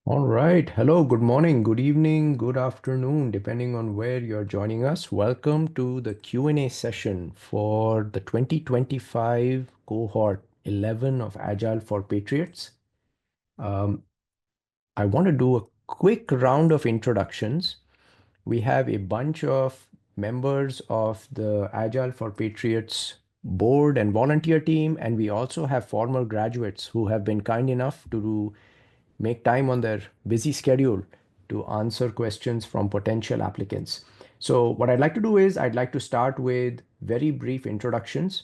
All right. Hello, good morning, good evening, good afternoon, depending on where you're joining us. Welcome to the Q&A session for the 2025 Cohort 11 of Agile for Patriots. Um, I want to do a quick round of introductions. We have a bunch of members of the Agile for Patriots board and volunteer team, and we also have former graduates who have been kind enough to make time on their busy schedule to answer questions from potential applicants. So what I'd like to do is I'd like to start with very brief introductions.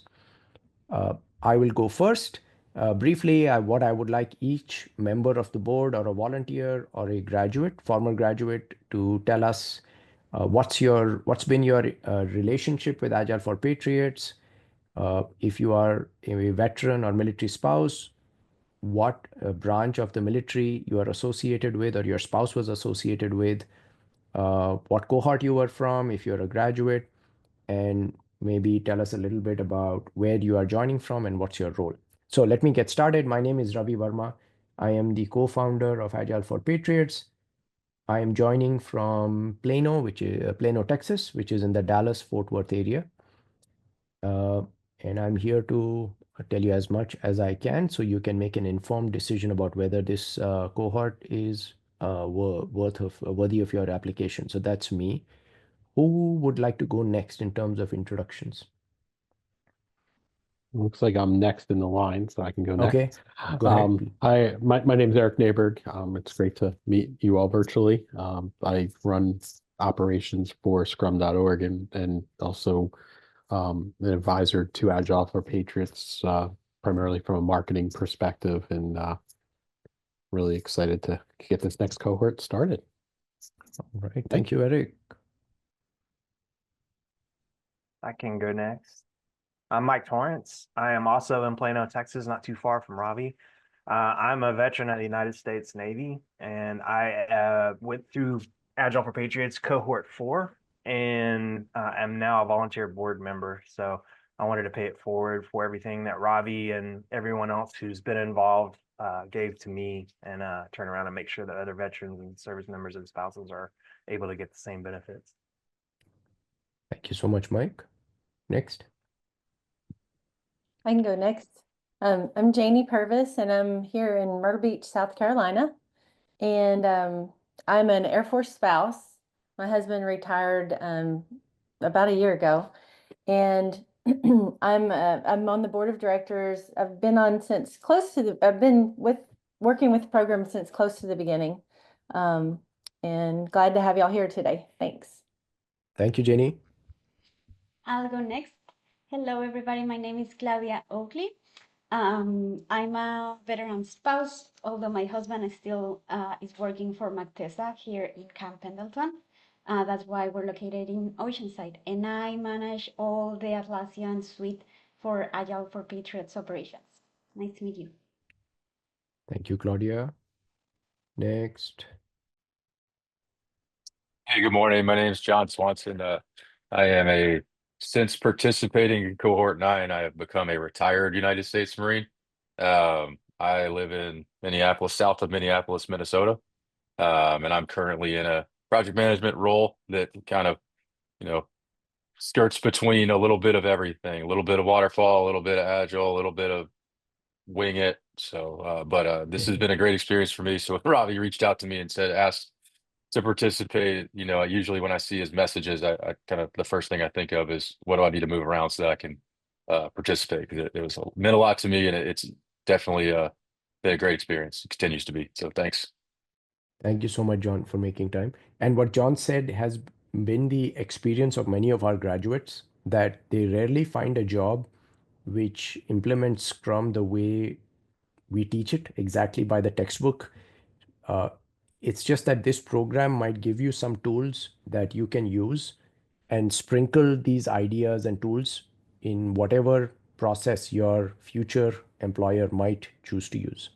I will go first. Briefly, what I would like each member of the board or a volunteer or a graduate, former graduate, to tell us what's been your relationship with Agile for Patriots. If you are a veteran or military spouse, what branch of the military you are associated with or your spouse was associated with, what cohort you were from, if you're a graduate, and maybe tell us a little bit about where you are joining from and what's your role. So let me get started. My name is Ravi Verma. I am the co-founder of Agile for Patriots. I am joining from Plano, which is Plano, Texas, which is in the Dallas-Fort Worth area. Uh, and I'm here to tell you as much as I can so you can make an informed decision about whether this cohort is worthy of your application. So that's me. Who would like to go next in terms of introductions? Looks like I'm next in the line, so I can go Okay, next. go ahead, please. My name's Eric Neighborg. It's great to meet you all virtually. I run operations for Scrum.org and also an advisor to Agile for Patriots, primarily from a marketing perspective, and really excited to get this next cohort started. All right, thank Mike? you, Eric. I can go next. I'm Mike Torrance. I am also in Plano, Texas, not too far from Ravi. I'm a veteran of the United States Navy, and I went through Agile for Patriots Cohort 4 and am now a volunteer board member. So I wanted to pay it forward for everything that Ravi and everyone else who's been involved gave to me and turn around and make sure that other veterans and service members and spouses are able to get the same benefits. Thank you so much, Mike. Next. I can go next. I'm Janie Purvis, and I'm here in Myrtle Beach, South Carolina. And I'm an Air Force spouse. My husband retired about a year ago, and I'm on the board of directors. I've been on since close to the. I've been working with the program since close to the beginning, and glad to have y'all here today. Thanks. Thank you, Jenny. I'll go next. Hello, everybody. My name is Claudia Oakley. I'm a veteran spouse, although my husband is still is working for Mactesa here in Camp Pendleton. That's why we're located in Oceanside, and I manage all the Atlassian suite for Agile for Patriots operations. Nice to meet you. Thank you, Claudia. Next. Hey, good morning. My name is John Swanson. I am since participating in Cohort 9, I have become a retired United States Marine. I live in Minneapolis, south of Minneapolis, Minnesota. And I'm currently in a project management role that kind of, you know, skirts between a little bit of everything, a little bit of waterfall, a little bit of agile, a little bit of wing it. So, but this has been a great experience for me. So when Robbie reached out to me and asked to participate, usually when I see his messages, I kind of, the first thing I think of is what do I need to move around so that I can participate? Because it meant a lot to me, and it's definitely been a great experience. It continues to be. So thanks. Thank you so much, John, for making time. And what John said has been the experience of many of our graduates that they rarely find a job which implements Scrum the way we teach it, exactly by the textbook. Uh, it's just that this program might give you some tools that you can use and sprinkle these ideas and tools in whatever process your future employer might choose to use.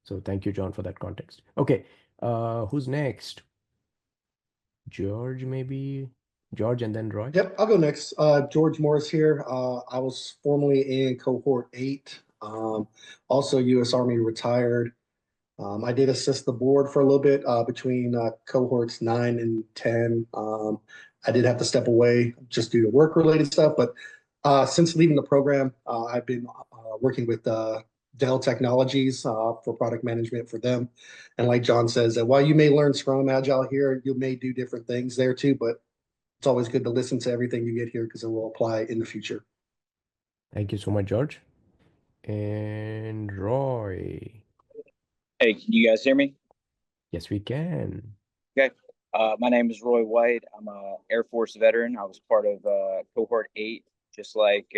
So thank you, John, for that context. Okay, who's next? George, maybe? George and then Roy? Yep, I'll go next. George Morris here. I was formerly in Cohort 8, also U.S. Army retired. I did assist the board for a little bit between cohorts 9 and 10. I did have to step away just due to work-related stuff, but since leaving the program, I've been working with Dell Technologies for product management for them. And like John says, that while you may learn Scrum Agile here, you may do different things there too, but it's always good to listen to everything you get here because it will apply in the future. Thank you so much, George. And Roy. Hey, can you guys hear me? Yes, we can. Okay. My name is Roy White. I'm a Air Force veteran. I was part of Cohort 8, just like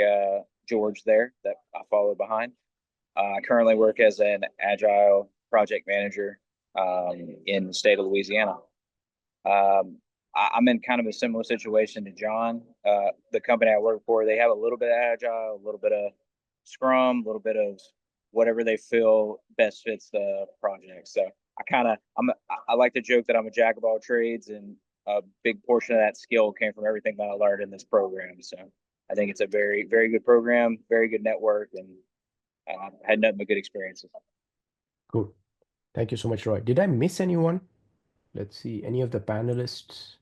George there that I followed behind. I currently work as an Agile project manager in the state of Louisiana. I'm in kind of a similar situation to John. The company I work for, they have a little bit of Agile, a little bit of Scrum, a little bit of whatever they feel best fits the project. So I like to joke that I'm a jack of all trades, and a big portion of that skill came from everything that I learned in this program. So I think it's a very, very good program, very good network, and had nothing but good experiences. Cool. Thank you so much, Roy. Did I miss anyone? Let's see, any of the panelists?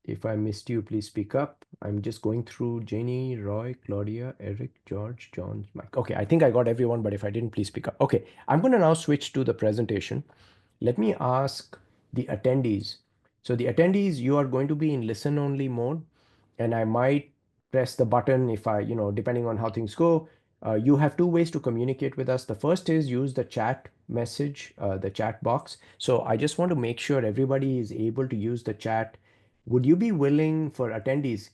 If I missed you, please speak up. I'm just going through Janie, Roy, Claudia, Eric, George, John, Mike. Okay, I think I got everyone, but if I didn't, please speak up. Okay, I'm going to now switch to the presentation. Let me ask the attendees. So the attendees, you are going to be in listen only mode, and I might press the button if I, depending on how things go. You have two ways to communicate with us. The first is use the chat message, the chat box. So I just want to make sure everybody is able to use the chat. Would you be willing, for attendees,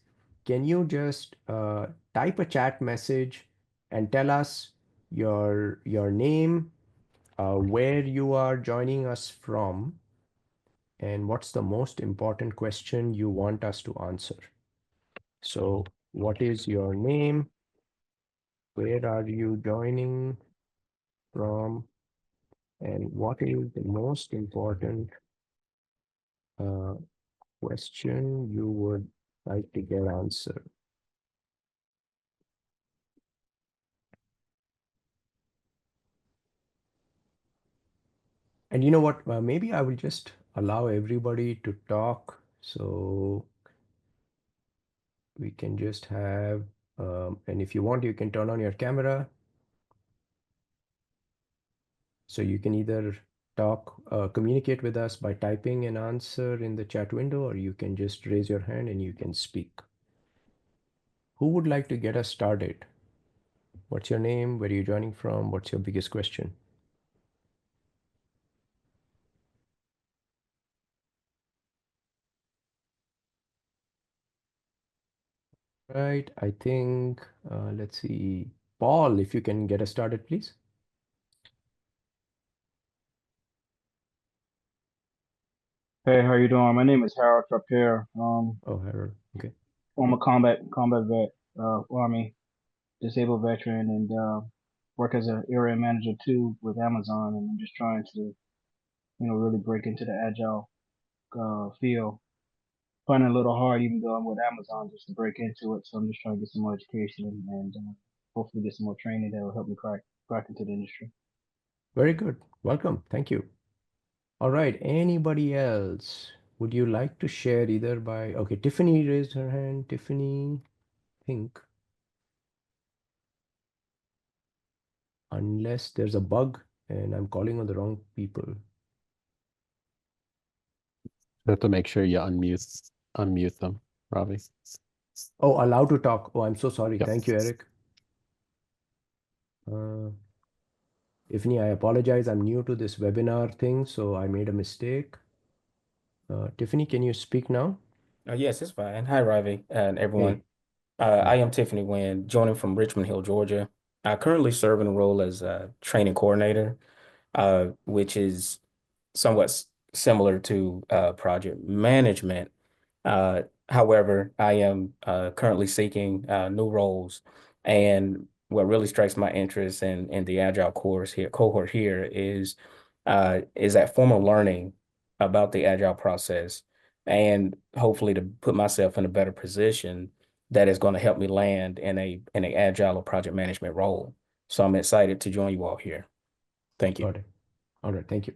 can you just type a chat message and tell us your name, where you are joining us from, and what's the most important question you want us to answer? So what is your name? Where are you joining from? And what is the most important question you would like to get answered? And you know what? Maybe I will just allow everybody to talk so we can just have, and if you want, you can turn on your camera. So you can either talk, communicate with us by typing an answer in the chat window, or you can just raise your hand and you can speak. Who would like to get us started? What's your name? Where are you joining from? What's your biggest question? Right, I think, let's see. Paul, if you can get us started, please. Hey, how you doing? My name is Harold Trappier. Oh, Harold, okay. I'm a combat vet, Army disabled veteran, and work as an area manager too with Amazon. And I'm just trying to, really break into the agile field. Finding it a little hard, even though I'm with Amazon, just to break into it. So I'm just trying to get some more education and hopefully get some more training that will help me crack into the industry. Very good. Welcome. Thank you. All right. Anybody else? Would you like to share either by, okay, Tiffany raised her hand. Tiffany, think. Unless there's a bug and I'm calling on the wrong people. You have to make sure you unmute them, Ravi. Oh, allowed to talk. Oh, I'm so sorry. Yep. Thank you, Eric. Tiffany, I apologize. I'm new to this webinar thing, so I made a mistake. Tiffany, can you speak now? Yes, it's fine. Hi, Ravi, and everyone. Hey. I am Tiffany Wynn, joining from Richmond Hill, Georgia. I currently serve in a role as a training coordinator, which is somewhat similar to project management. However, I am currently seeking new roles, and what really strikes my interest in the Agile cohort here is that formal learning about the Agile process, and hopefully to put myself in a better position that is going to help me land in a Agile or project management role. So I'm excited to join you all here. Thank you. Got it. All right, thank you.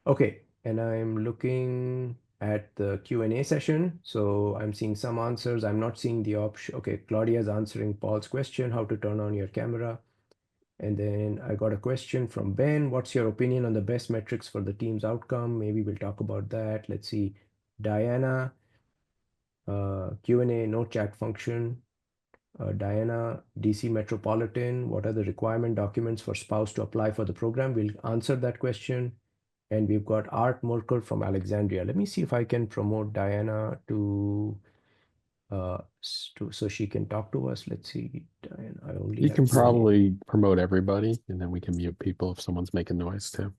Okay, and I'm looking at the Q&A session. So I'm seeing some answers. I'm not seeing the option. Okay, Claudia's answering Paul's question, how to turn on your camera. And then I got a question from Ben. What's your opinion on the best metrics for the team's outcome? Maybe we'll talk about that. Let's see. Diana, Q&A, no chat function. Diana, DC Metropolitan, what are the requirement documents for spouse to apply for the program? We'll answer that question. And we've got Art Merkel from Alexandria. Let me see if I can promote Diana so she can talk to us. Let's see, Diana, I only You have can Q&A. probably promote everybody, and then we can mute people if someone's making noise too.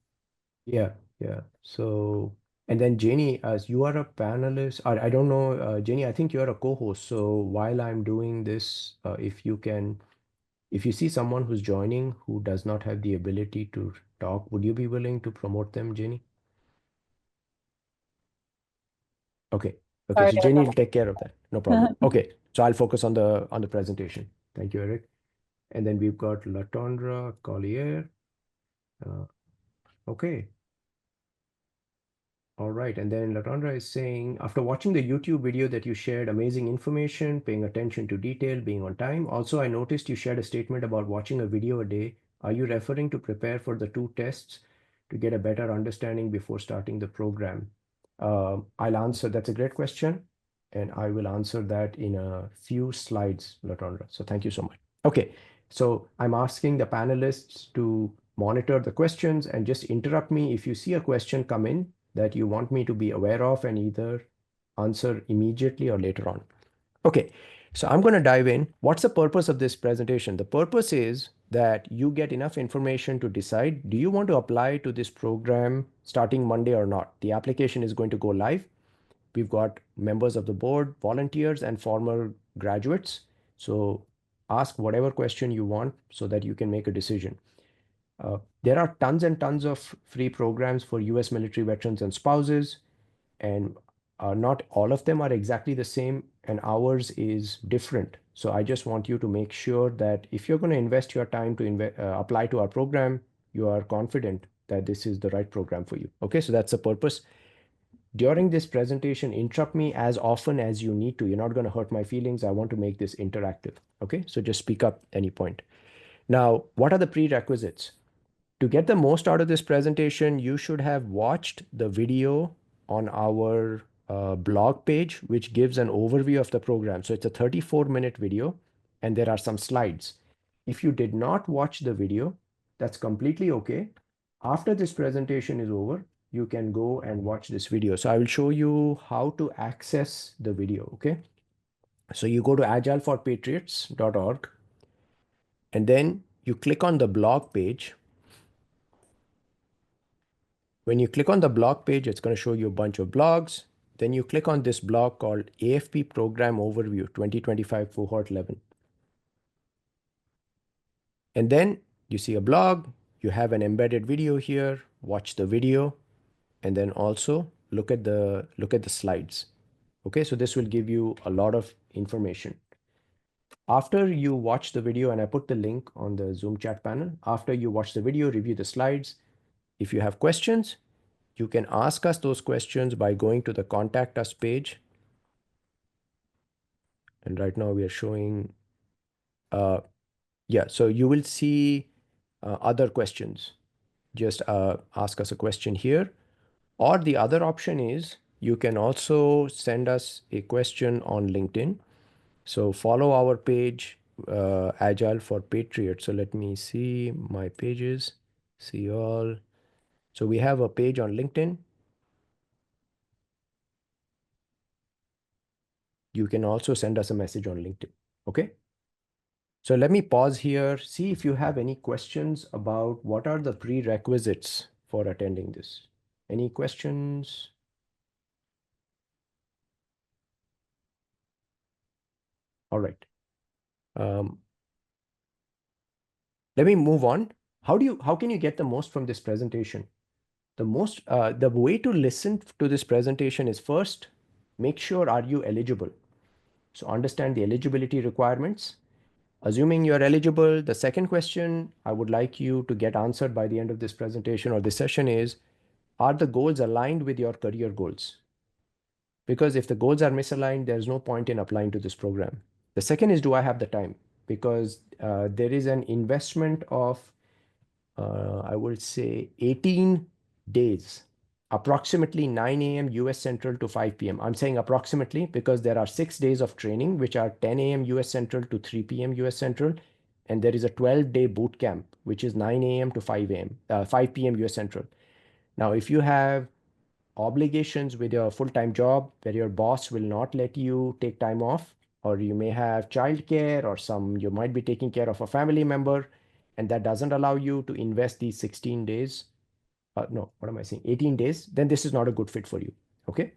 Yeah. So, and then Jenny, as you are a panelist, I don't know, Jenny, I think you are a co-host. So while I'm doing this, if you see someone who's joining who does not have the ability to talk, would you be willing to promote them, Jenny? Okay. Sorry So about Jenny that. will take care of that. No problem. Okay. So I'll focus on the presentation. Thank you, Eric. And then we've got Latondra Collier. Okay. All right. And then Latondra is saying, after watching the YouTube video that you shared, amazing information, paying attention to detail, being on time. Also, I noticed you shared a statement about watching a video a day. Are you referring to prepare for the 2 tests to get a better understanding before starting the program? I'll answer. That's a great question. And I will answer that in a few slides, Latondra. So thank you so much. Okay. So I'm asking the panelists to monitor the questions and just interrupt me if you see a question come in that you want me to be aware of and either answer immediately or later on. Okay, so I'm going to dive in. What's the purpose of this presentation? The purpose is that you get enough information to decide, do you want to apply to this program starting Monday or not? The application is going to go live. We've got members of the board, volunteers, and former graduates. So ask whatever question you want so that you can make a decision. There are tons and tons of free programs for US military veterans and spouses, and not all of them are exactly the same, and ours is different. So I just want you to make sure that if you're going to invest your time to apply to our program, you are confident that this is the right program for you. Okay, so that's the purpose. During this presentation, interrupt me as often as you need to. You're not going to hurt my feelings. I want to make this interactive. Okay, so just speak up any point. Now, what are the prerequisites? To get the most out of this presentation, you should have watched the video on our blog page, which gives an overview of the program. So it's a 34-minute video, and there are some slides. If you did not watch the video, that's completely okay. After this presentation is over, you can go and watch this video. So I will show you how to access the video, okay? So you go to agileforpatriots.org, and then you click on the blog page. When you click on the blog page, it's going to show you a bunch of blogs. Then you click on this blog called AFP Program Overview 2025 Cohort 11. And then you see a blog, you have an embedded video here, watch the video, and then also look at the slides. Okay, so this will give you a lot of information. After you watch the video, and I put the link on the Zoom chat panel, after you watch the video, review the slides. If you have questions, you can ask us those questions by going to the Contact Us page. And right now we are showing, so you will see other questions. Just ask us a question here. Or the other option is you can also send us a question on LinkedIn. So follow our page, Agile for Patriots. So let me see my pages, see all. So we have a page on LinkedIn. You can also send us a message on LinkedIn. Okay. So let me pause here, see if you have any questions about what are the prerequisites for attending this. Any questions? All right. Let me move on. How can you get the most from this presentation? The way to listen to this presentation is first, make sure are you eligible. So understand the eligibility requirements. Assuming you're eligible, the second question I would like you to get answered by the end of this presentation or this session is, are the goals aligned with your career goals? Because if the goals are misaligned, there's no point in applying to this program. The second is, do I have the time? Because there is an investment of, I would say, 18 days, approximately 9 a.m. US Central to 5 p.m. I'm saying approximately because there are 6 days of training, which are 10 a.m. US Central to 3 p.m. US Central. And there is a 12-day boot camp, which is 9 a.m. to 5 a.m., 5 p.m. US Central. Now, if you have obligations with your full-time job where your boss will not let you take time off, or you may have childcare or you might be taking care of a family member, and that doesn't allow you to invest these 16 days, no, what am I saying, 18 days, then this is not a good fit for you. Okay.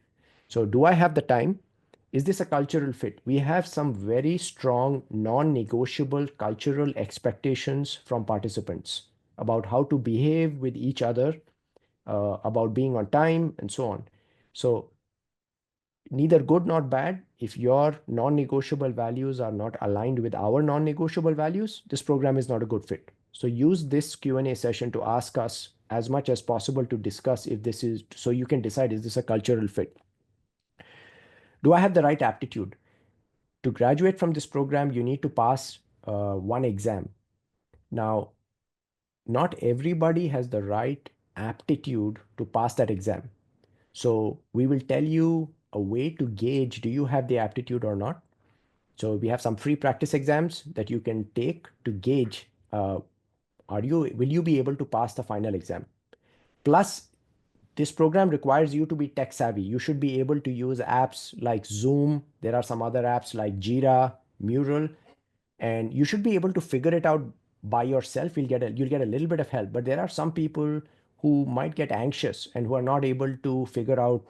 So do I have the time? Is this a cultural fit? We have some very strong non-negotiable cultural expectations from participants about how to behave with each other, about being on time, and so on. So neither good nor bad. If your non-negotiable values are not aligned with our non-negotiable values, this program is not a good fit. So use this Q&A session to ask us as much as possible to discuss if this is, so you can decide, is this a cultural fit? Do I have the right aptitude? To graduate from this program, you need to pass one exam. Now, not everybody has the right aptitude to pass that exam. So we will tell you a way to gauge, do you have the aptitude or not? So we have some free practice exams that you can take to gauge, will you be able to pass the final exam? Plus, this program requires you to be tech savvy. You should be able to use apps like Zoom. There are some other apps like Jira, Mural, and you should be able to figure it out by yourself. You'll get a little bit of help, but there are some people who might get anxious and who are not able to figure out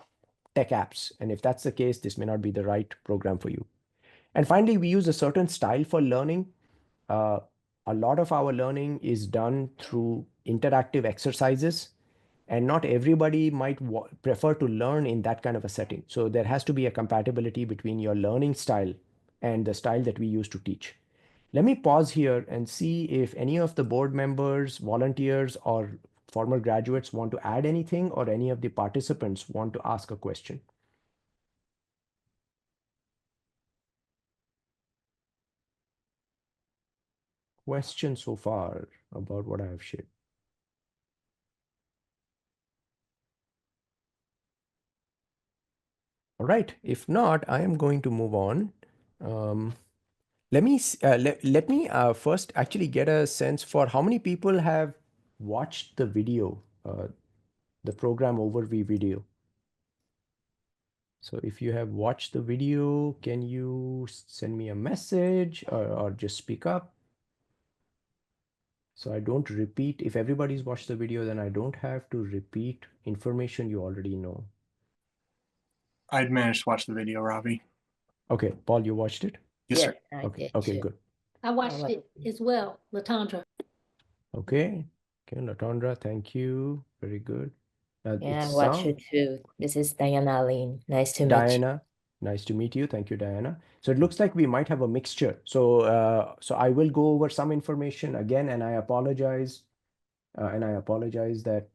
tech apps. And if that's the case, this may not be the right program for you. And finally, we use a certain style for learning. Uh, a lot of our learning is done through interactive exercises, and not everybody might prefer to learn in that kind of a setting. So there has to be a compatibility between your learning style and the style that we use to teach. Let me pause here and see if any of the board members, volunteers, or former graduates want to add anything, or any of the participants want to ask a question. Question so far about what I have shared? All right. If not, I am going to move on. Let me first actually get a sense for how many people have watched the video, the program overview video. So if you have watched the video, can you send me a message or just speak up? So I don't repeat. If everybody's watched the video, then I don't have to repeat information you already know. I'd managed to watch the video, Ravi. Okay, Paul, you watched it? Yes, sir. I Okay, did okay, too. good. I watched it as well, Latondra. Okay, Latondra, thank you. Very good. Yeah, I It's watched it too. This is Diana Lynn. Nice to meet you. Diana, nice to meet you. Thank you, Diana. So it looks like we might have a mixture. So I will go over some information again, and I apologize. That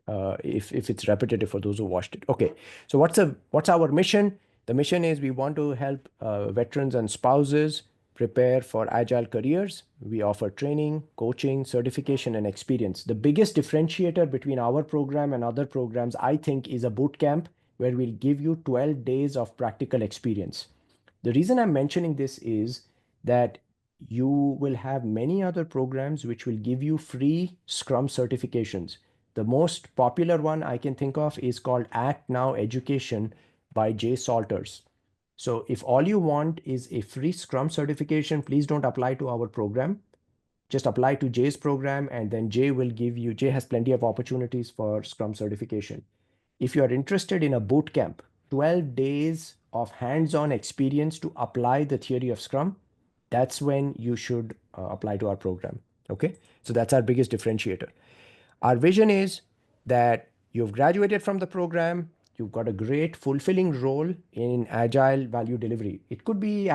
if it's repetitive for those who watched it. Okay, so what's our mission? The mission is we want to help veterans and spouses prepare for agile careers. We offer training, coaching, certification, and experience. The biggest differentiator between our program and other programs, I think, is a boot camp where we'll give you 12 days of practical experience. The reason I'm mentioning this is that you will have many other programs which will give you free Scrum certifications. The most popular one I can think of is called Act Now Education by Jay Salters. So if all you want is a free Scrum certification, please don't apply to our program. Just apply to Jay's program, and then Jay has plenty of opportunities for Scrum certification. If you are interested in a boot camp, 12 days of hands-on experience to apply the theory of Scrum, that's when you should apply to our program. Okay, so that's our biggest differentiator. Our vision is that you've graduated from the program, you've got a great fulfilling role in agile value delivery. It could be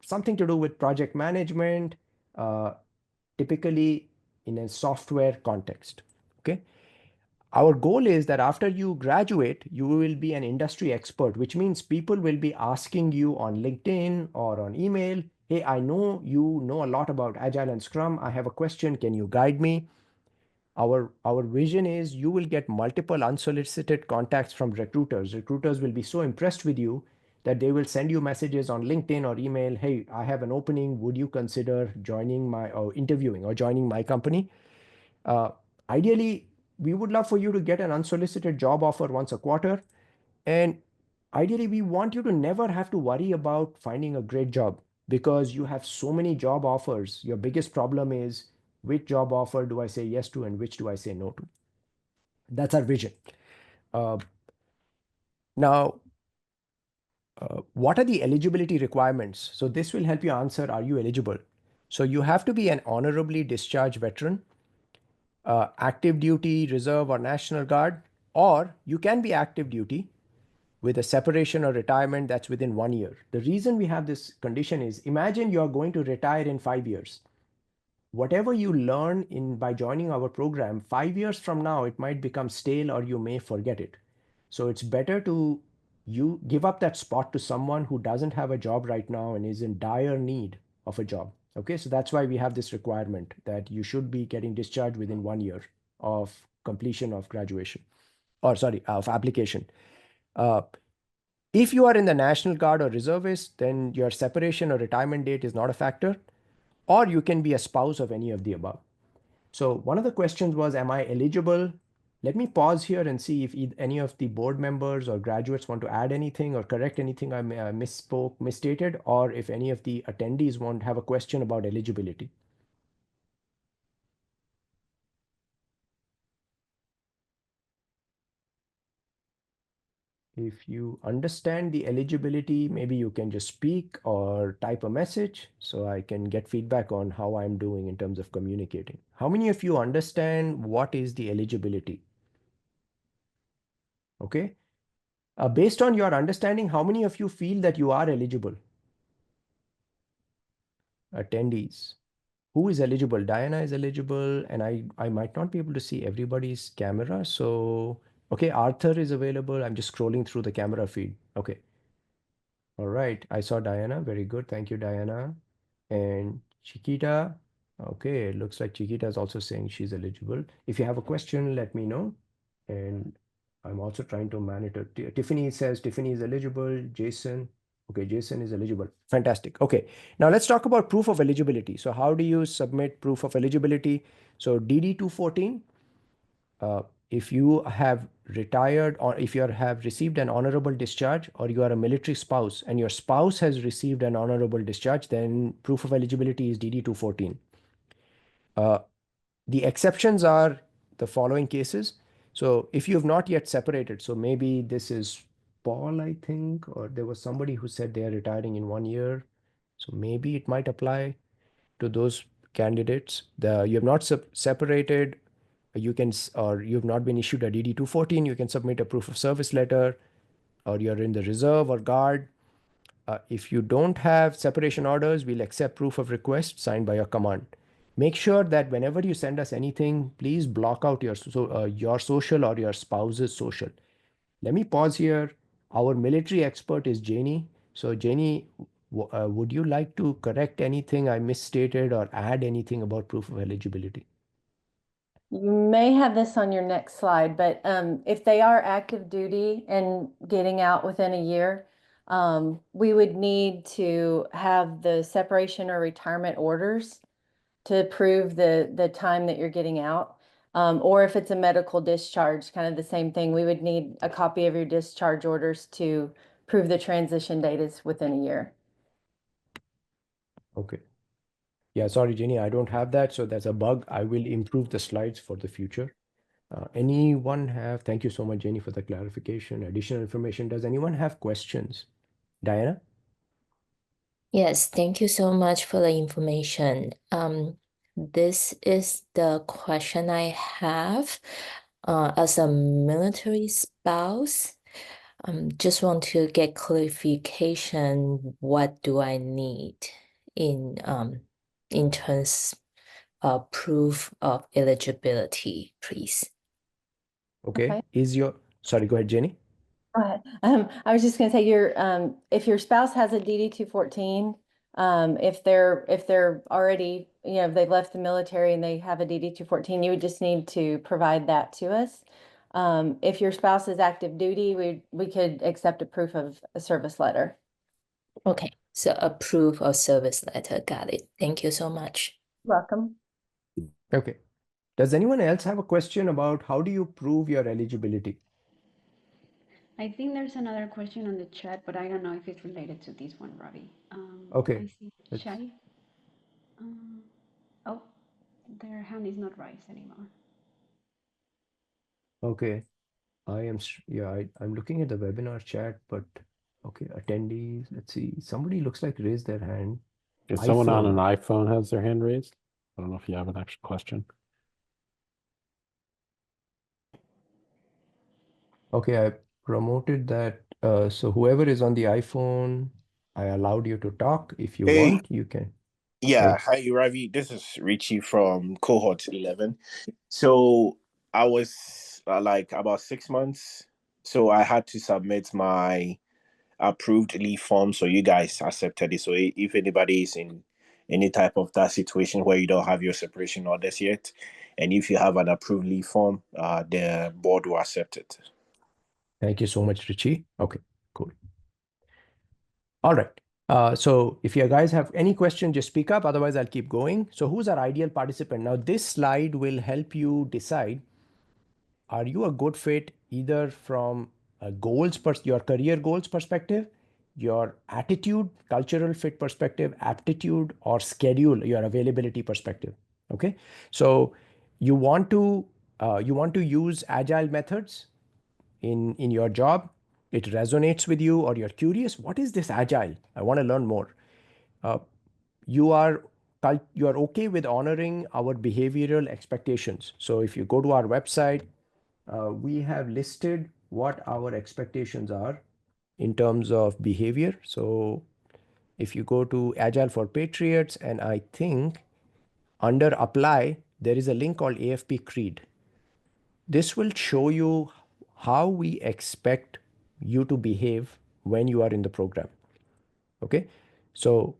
something to do with project management, typically in a software context. Okay. Our goal is that after you graduate, you will be an industry expert, which means people will be asking you on LinkedIn or on email, hey, I know you know a lot about Agile and Scrum. I have a question. Can you guide me? Our vision is you will get multiple unsolicited contacts from recruiters. Recruiters will be so impressed with you that they will send you messages on LinkedIn or email. Hey, I have an opening. Would you consider joining my or interviewing or joining my company? Ideally, we would love for you to get an unsolicited job offer once a quarter. And ideally, we want you to never have to worry about finding a great job because you have so many job offers. Your biggest problem is which job offer do I say yes to and which do I say no to? That's our vision. Uh, now, what are the eligibility requirements? So this will help you answer, are you eligible? So you have to be an honorably discharged veteran, active duty, reserve or National Guard, or you can be active duty with a separation or retirement that's within 1 year. The reason we have this condition is imagine you're going to retire in 5 years. Whatever you learn by joining our program, 5 years from now, it might become stale or you may forget it. So it's better to you give up that spot to someone who doesn't have a job right now and is in dire need of a job. Okay, so that's why we have this requirement that you should be getting discharged within 1 year of completion of graduation, or sorry, of application. Uh, if you are in the National Guard or reservist, then your separation or retirement date is not a factor, or you can be a spouse of any of the above. So one of the questions was, am I eligible? Let me pause here and see if any of the board members or graduates want to add anything or correct anything I misspoke, misstated, or if any of the attendees want to have a question about eligibility. If you understand the eligibility, maybe you can just speak or type a message so I can get feedback on how I'm doing in terms of communicating. How many of you understand what is the eligibility? Okay. Based on your understanding, how many of you feel that you are eligible? Attendees. Who is eligible? Diana is eligible, and I might not be able to see everybody's camera. So, okay, Arthur is available. I'm just scrolling through the camera feed. Okay. All right, I saw Diana. Very good. Thank you, Diana. And Chiquita. Okay, it looks like Chiquita is also saying she's eligible. If you have a question, let me know. And I'm also trying to monitor. Tiffany says Tiffany is eligible. Jason. Okay, Jason is eligible. Fantastic. Okay, now let's talk about proof of eligibility. So how do you submit proof of eligibility? So DD 214. If you have retired or if you have received an honorable discharge or you are a military spouse and your spouse has received an honorable discharge, then proof of eligibility is DD 214. The exceptions are the following cases. So if you have not yet separated, so maybe this is Paul, I think, or there was somebody who said they are retiring in 1 year. So maybe it might apply to those candidates. You have not separated, you can, or you've not been issued a DD 214, you can submit a proof of service letter, or you're in the reserve or guard. If you don't have separation orders, we'll accept proof of request signed by your command. Make sure that whenever you send us anything, please block out your social or your spouse's social. Let me pause here. Our military expert is Janie. So Janie, would you like to correct anything I misstated or add anything about proof of eligibility? You may have this on your next slide, but if they are active duty and getting out within a year, we would need to have the separation or retirement orders to prove the time that you're getting out. Or if it's a medical discharge, kind of the same thing, we would need a copy of your discharge orders to prove the transition date is within a year. Okay. Yeah, sorry, Jenny, I don't have that. So that's a bug. I will improve the slides for the future. Anyone have, thank you so much, Jenny, for the clarification, additional information. Does anyone have questions? Diana? Yes, thank you so much for the information. This is the question I have. As a military spouse, just want to get clarification. What do I need in terms a proof of eligibility, please. Okay. Okay. Sorry, go ahead, Jenny. Go ahead. I was just gonna say if your spouse has a DD 214, if they're already, they've left the military and they have a DD 214, you would just need to provide that to us. If your spouse is active duty, we could accept a proof of a service letter. Okay, so a proof of service letter. Got it. Thank you so much. Welcome. Okay. Does anyone else have a question about how do you prove your eligibility? I think there's another question on the chat, but I don't know if it's related to this one, Ravi. Okay. I see Shai. Oh, their hand is not raised anymore. Okay. I'm looking at the webinar chat, but okay, attendees, let's see. Somebody looks like raised their hand. If someone on an iPhone. iPhone has their hand raised, I don't know if you have an actual question. Okay, I promoted that. So whoever is on the iPhone, I allowed you to talk. If you Hey, want, you can. yeah, Hey. hi Ravi. This is Richie from Cohort 11. So I was like about 6 months. So I had to submit my approved leave form. So you guys accepted it. So if anybody is in any type of that situation where you don't have your separation orders yet, and if you have an approved leave form, the board will accept it. Thank you so much, Richie. Okay, cool. All right. So if you guys have any question, just speak up. Otherwise, I'll keep going. So who's our ideal participant? Now, this slide will help you decide, are you a good fit either from a your career goals perspective, your attitude, cultural fit perspective, aptitude, or schedule, your availability perspective. Okay. So you want to use agile methods in your job. It resonates with you, or you're curious, what is this agile? I want to learn more. You are okay with honoring our behavioral expectations. So if you go to our website, we have listed what our expectations are in terms of behavior. So if you go to Agile for Patriots, and I think under apply, there is a link called AFP Creed. This will show you how we expect you to behave when you are in the program. Okay. So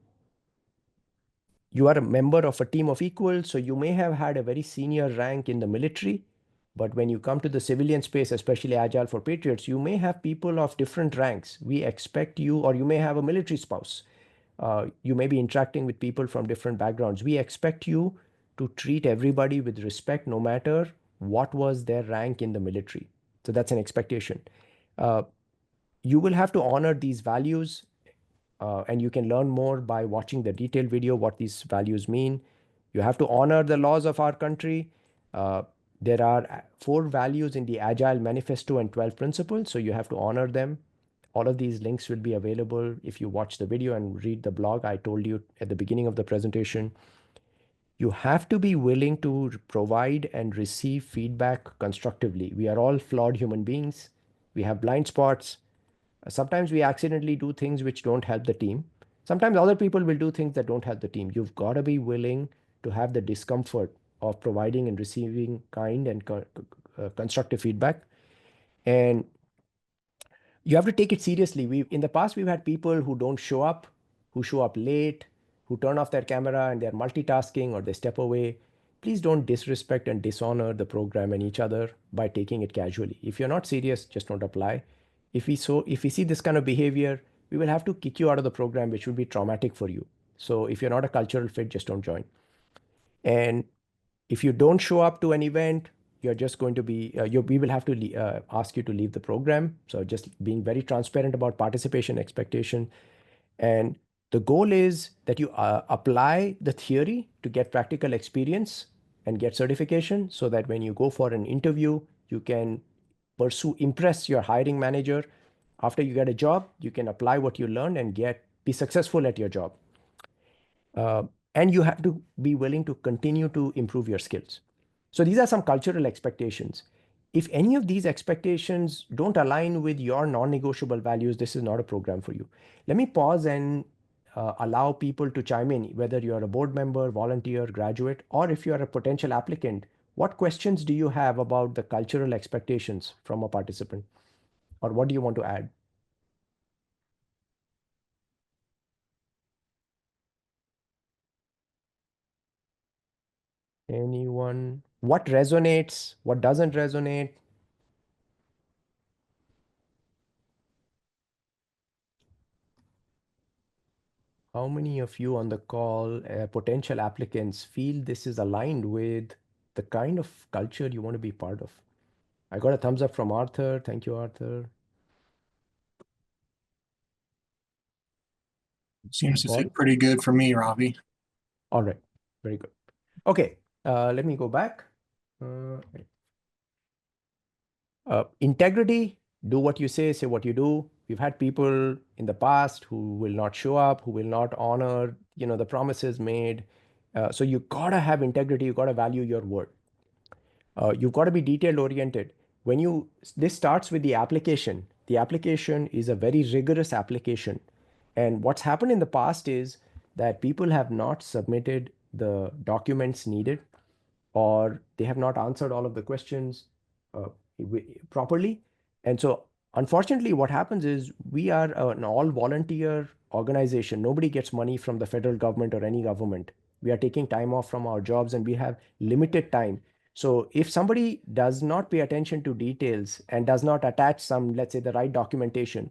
you are a member of a team of equals. So you may have had a very senior rank in the military, but when you come to the civilian space, especially Agile for Patriots, you may have people of different ranks. We expect you, or you may have a military spouse. You may be interacting with people from different backgrounds. We expect you to treat everybody with respect, no matter what was their rank in the military. So that's an expectation. You will have to honor these values, and you can learn more by watching the detailed video, what these values mean. You have to honor the laws of our country. There are 4 values in the Agile Manifesto and 12 principles, so you have to honor them. All of these links will be available if you watch the video and read the blog I told you at the beginning of the presentation. You have to be willing to provide and receive feedback constructively. We are all flawed human beings. We have blind spots. Sometimes we accidentally do things which don't help the team. Sometimes other people will do things that don't help the team. You've got to be willing to have the discomfort of providing and receiving kind and constructive feedback. And you have to take it seriously. In the past, we've had people who don't show up, who show up late, who turn off their camera and they're multitasking or they step away. Please don't disrespect and dishonor the program and each other by taking it casually. If you're not serious, just don't apply. If we see this kind of behavior, we will have to kick you out of the program, which would be traumatic for you. So if you're not a cultural fit, just don't join. And if you don't show up to an event, you're just going to be, we will have to ask you to leave the program. So just being very transparent about participation expectation. And the goal is that you apply the theory to get practical experience and get certification, so that when you go for an interview, you can impress your hiring manager. After you get a job, you can apply what you learned and be successful at your job. And you have to be willing to continue to improve your skills. So these are some cultural expectations. If any of these expectations don't align with your non-negotiable values, this is not a program for you. Let me pause and allow people to chime in, whether you're a board member, volunteer, graduate, or if you're a potential applicant. What questions do you have about the cultural expectations from a participant? Or what do you want to add? Anyone? What resonates? What doesn't resonate? How many of you on the call, potential applicants, feel this is aligned with the kind of culture you want to be part of? I got a thumbs up from Arthur. Thank you, Arthur. Seems to Paul? fit pretty good for me, Ravi. All right, very good. Okay, let me go back. Integrity, do what you say what you do. We've had people in the past who will not show up, who will not honor, the promises made. So you gotta have integrity. You gotta value your word. You've got to be detail oriented. This starts with the application. The application is a very rigorous application. And what's happened in the past is that people have not submitted the documents needed, or they have not answered all of the questions uh, properly. And so, unfortunately, what happens is we are an all volunteer organization. Nobody gets money from the federal government or any government. We are taking time off from our jobs and we have limited time. So if somebody does not pay attention to details and does not attach some, let's say, the right documentation,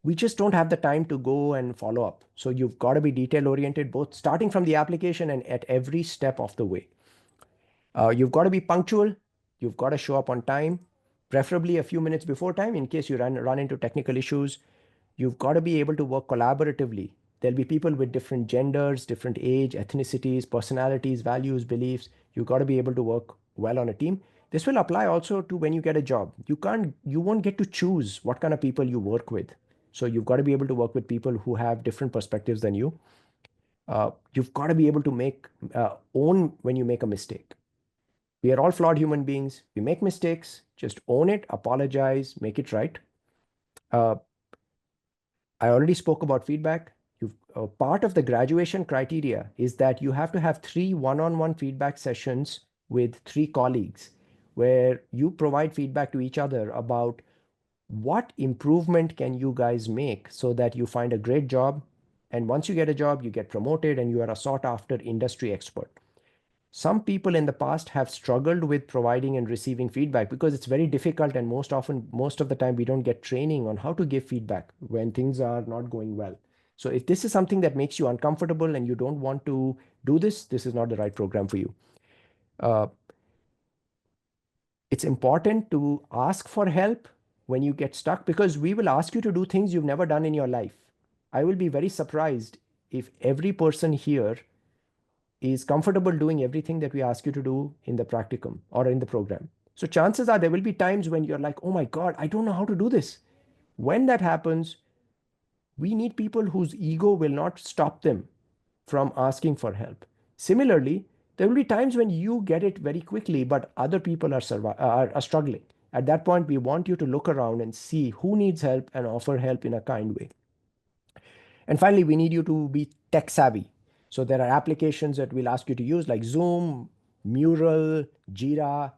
we just don't have the time to go and follow up. So you've got to be detail oriented, both starting from the application and at every step of the way. You've got to be punctual. You've got to show up on time, preferably a few minutes before time in case you run into technical issues. You've got to be able to work collaboratively. There'll be people with different genders, different age, ethnicities, personalities, values, beliefs. You've got to be able to work well on a team. This will apply also to when you get a job. You won't get to choose what kind of people you work with. So you've got to be able to work with people who have different perspectives than you. You've got to be able to own when you make a mistake. We are all flawed human beings. We make mistakes. Just own it, apologize, make it right. I already spoke about feedback. Part of the graduation criteria is that you have to have 3 one-on-one feedback sessions with 3 colleagues where you provide feedback to each other about what improvement can you guys make so that you find a great job. And once you get a job, you get promoted and you are a sought after industry expert. Some people in the past have struggled with providing and receiving feedback because it's very difficult, and most of the time we don't get training on how to give feedback when things are not going well. So if this is something that makes you uncomfortable and you don't want to do this, this is not the right program for you. It's important to ask for help when you get stuck, because we will ask you to do things you've never done in your life. I will be very surprised if every person here is comfortable doing everything that we ask you to do in the practicum or in the program. So chances are there will be times when you're like, oh my God, I don't know how to do this. When that happens, we need people whose ego will not stop them from asking for help. Similarly, there will be times when you get it very quickly, but other people are struggling. At that point, we want you to look around and see who needs help and offer help in a kind way. And finally, we need you to be tech savvy. So there are applications that we'll ask you to use like Zoom, Mural, Jira.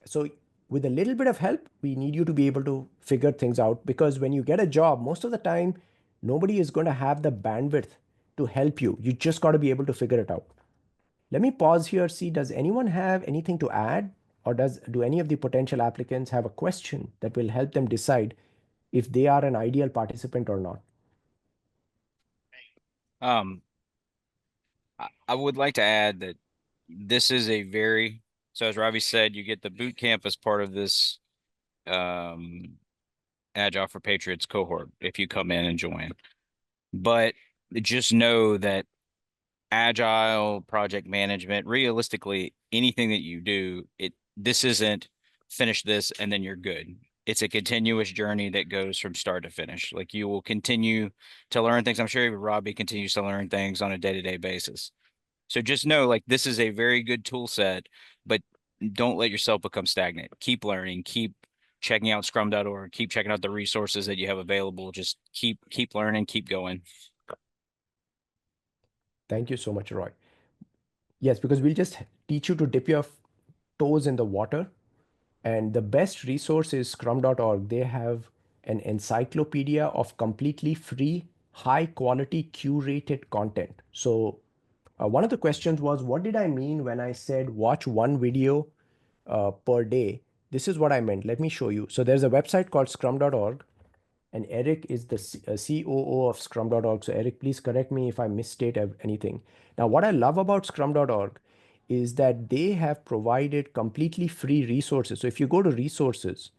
So with a little bit of help, we need you to be able to figure things out, because when you get a job, most of the time, nobody is going to have the bandwidth to help you. You just got to be able to figure it out. Let me pause here, see, does anyone have anything to add, or do any of the potential applicants have a question that will help them decide if they are an ideal participant or not? I would like to add that this is so as Ravi said, you get the boot camp as part of this Agile for Patriots cohort if you come in and join. But just know that Agile project management, realistically, anything that you do, this isn't finish this and then you're good. It's a continuous journey that goes from start to finish. Like, you will continue to learn things. I'm sure Robbie continues to learn things on a day-to-day basis. So just know, like, this is a very good tool set, but don't let yourself become stagnant. Keep learning, keep checking out scrum.org, keep checking out the resources that you have available. Just keep learning, keep going. Thank you so much, Roy. Yes, because we'll just teach you to dip your toes in the water. And the best resource is scrum.org. They have an encyclopedia of completely free, high quality curated content. So one of the questions was, what did I mean when I said watch one video per day? This is what I meant. Let me show you. So there's a website called scrum.org, and Eric is the COO of scrum.org. So Eric, please correct me if I misstate anything. Now, what I love about scrum.org is that they have provided completely free resources. So if you go to resources,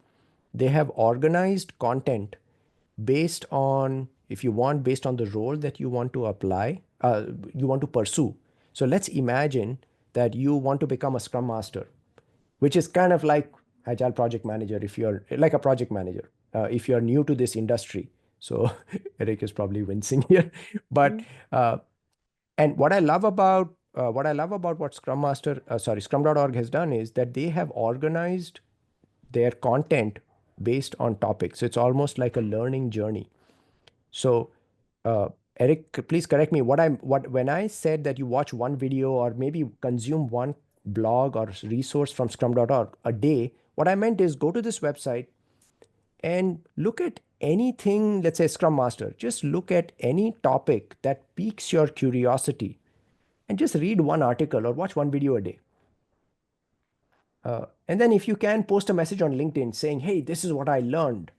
they have organized content based on, if you want, based on the role that you want to apply, you want to pursue. So let's imagine that you want to become a scrum master, which is kind of like agile project manager, if you're like a project manager, if you're new to this industry. So Eric is probably wincing here, but and what I love about what scrum.org has done is that they have organized their content based on topics. So it's almost like a learning journey. So uh, Eric, please correct me. When I said that you watch one video or maybe consume one blog or resource from scrum.org a day, what I meant is go to this website and look at anything, let's say Scrum Master, just look at any topic that piques your curiosity and just read one article or watch one video a day. And then if you can, post a message on LinkedIn saying, hey, this is what I learned,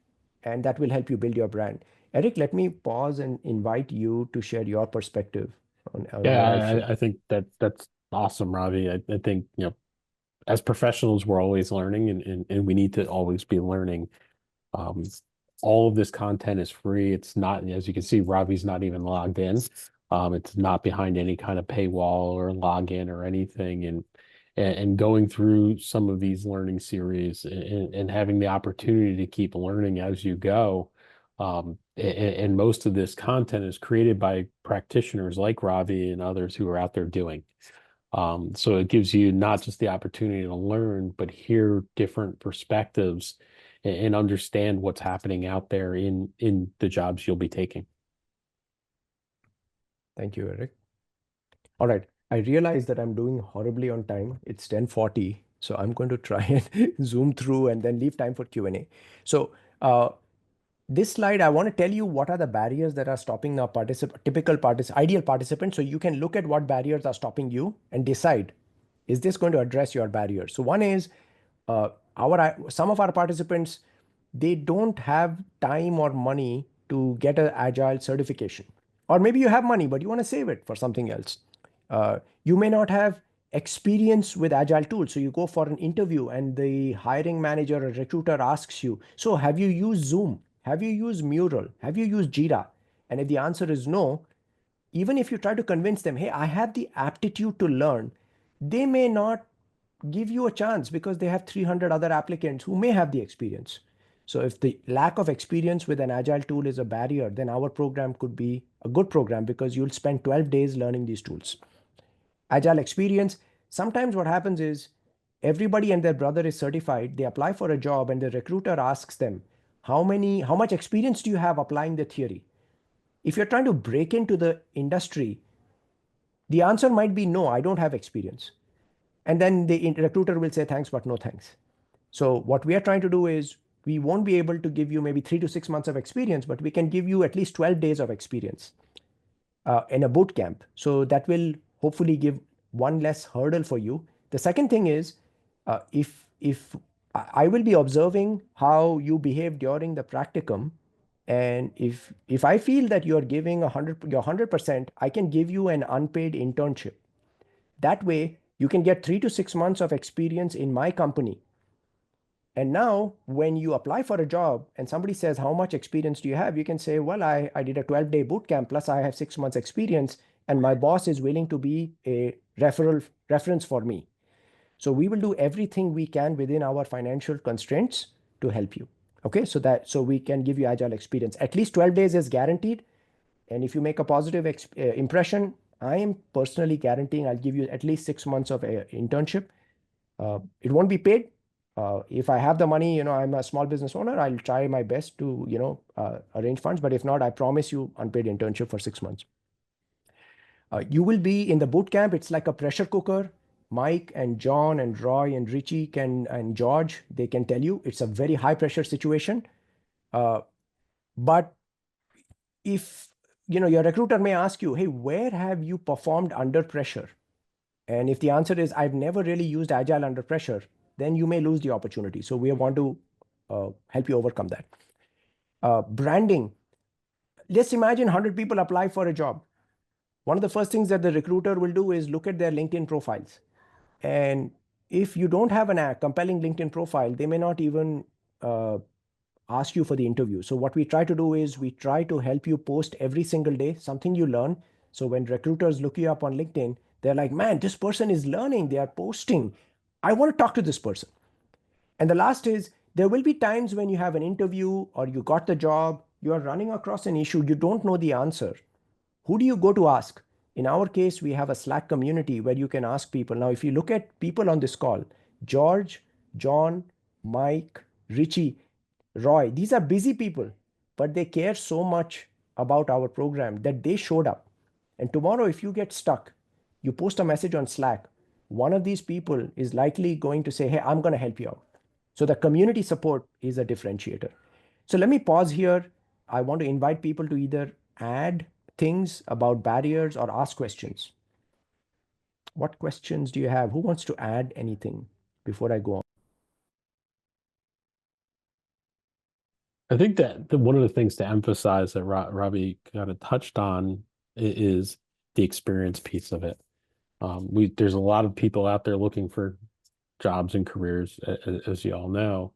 and that will help you build your brand. Eric, let me pause and invite you to share your perspective on what I Yeah, shared. I think that's awesome, Ravi. I think, as professionals, we're always learning and we need to always be learning. Um, all of this content is free. It's not, as you can see, Ravi's not even logged in. It's not behind any kind of paywall or login or anything. And going through some of these learning series and having the opportunity to keep learning as you go. And most of this content is created by practitioners like Ravi and others who are out there doing. So it gives you not just the opportunity to learn, but hear different perspectives and understand what's happening out there in the jobs you'll be taking. Thank you, Eric. All right. I realize that I'm doing horribly on time. It's 10:40, so I'm going to try and zoom through and then leave time for Q&A. So this slide, I want to tell you what are the barriers that are stopping the ideal participant. So you can look at what barriers are stopping you and decide, is this going to address your barriers? So one is some of our participants, they don't have time or money to get an agile certification. Or maybe you have money, but you want to save it for something else. You may not have experience with agile tools. So you go for an interview and the hiring manager or recruiter asks you, so have you used Zoom? Have you used Mural? Have you used Jira? And if the answer is no, even if you try to convince them, hey, I have the aptitude to learn, they may not give you a chance because they have 300 other applicants who may have the experience. So if the lack of experience with an agile tool is a barrier, then our program could be a good program because you'll spend 12 days learning these tools. Agile experience, sometimes what happens is everybody and their brother is certified, they apply for a job and the recruiter asks them, how much experience do you have applying the theory? If you're trying to break into the industry, the answer might be no, I don't have experience. And then the recruiter will say thanks, but no thanks. So what we are trying to do is we won't be able to give you maybe 3 to 6 months of experience, but we can give you at least 12 days of experience in a boot camp. So that will hopefully give one less hurdle for you. The second thing is if I will be observing how you behave during the practicum, and if I feel that you're giving your 100%, I can give you an unpaid internship. That way, you can get 3 to 6 months of experience in my company. And now, when you apply for a job and somebody says, how much experience do you have? You can say, well, I did a 12-day boot camp, plus I have 6 months experience, and my boss is willing to be a reference for me. So we will do everything we can within our financial constraints to help you. Okay, so we can give you agile experience. At least 12 days is guaranteed. And if you make a positive impression, I am personally guaranteeing I'll give you at least 6 months of internship. It won't be paid. If I have the money, I'm a small business owner, I'll try my best to, arrange funds. But if not, I promise you unpaid internship for 6 months. You will be in the boot camp. It's like a pressure cooker. Mike and John and Roy and Richie and George, they can tell you it's a very high pressure situation. But if your recruiter may ask you, hey, where have you performed under pressure? And if the answer is, I've never really used Agile under pressure, then you may lose the opportunity. So we want to help you overcome that. Branding. Just imagine 100 people apply for a job. One of the first things that the recruiter will do is look at their LinkedIn profiles. And if you don't have a compelling LinkedIn profile, they may not even ask you for the interview. So what we try to do is we try to help you post every single day, something you learn. So when recruiters look you up on LinkedIn, they're like, man, this person is learning, they are posting. I want to talk to this person. And the last is there will be times when you have an interview or you got the job, you are running across an issue, you don't know the answer. Who do you go to ask? In our case, we have a Slack community where you can ask people. Now, if you look at people on this call, George, John, Mike, Richie, Roy, these are busy people, but they care so much about our program that they showed up. And tomorrow, if you get stuck, you post a message on Slack, one of these people is likely going to say, hey, I'm going to help you out. So the community support is a differentiator. So let me pause here. I want to invite people to either add things about barriers or ask questions. What questions do you have? Who wants to add anything before I go on? I think that one of the things to emphasize that Robbie kind of touched on is the experience piece of it. There's a lot of people out there looking for jobs and careers, as you all know.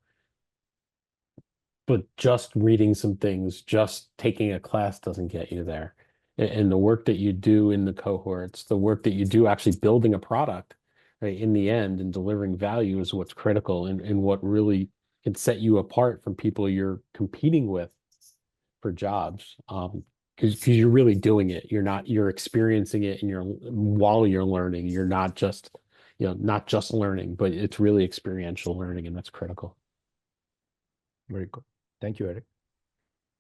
But just reading some things, just taking a class doesn't get you there. And the work that you do in the cohorts, the work that you do actually building a product, right, in the end and delivering value is what's critical and what really can set you apart from people you're competing with for jobs. Because you're really doing it. You're experiencing it and while you're learning, you're not just learning, but it's really experiential learning, and that's critical. Very good. Thank you, Eric.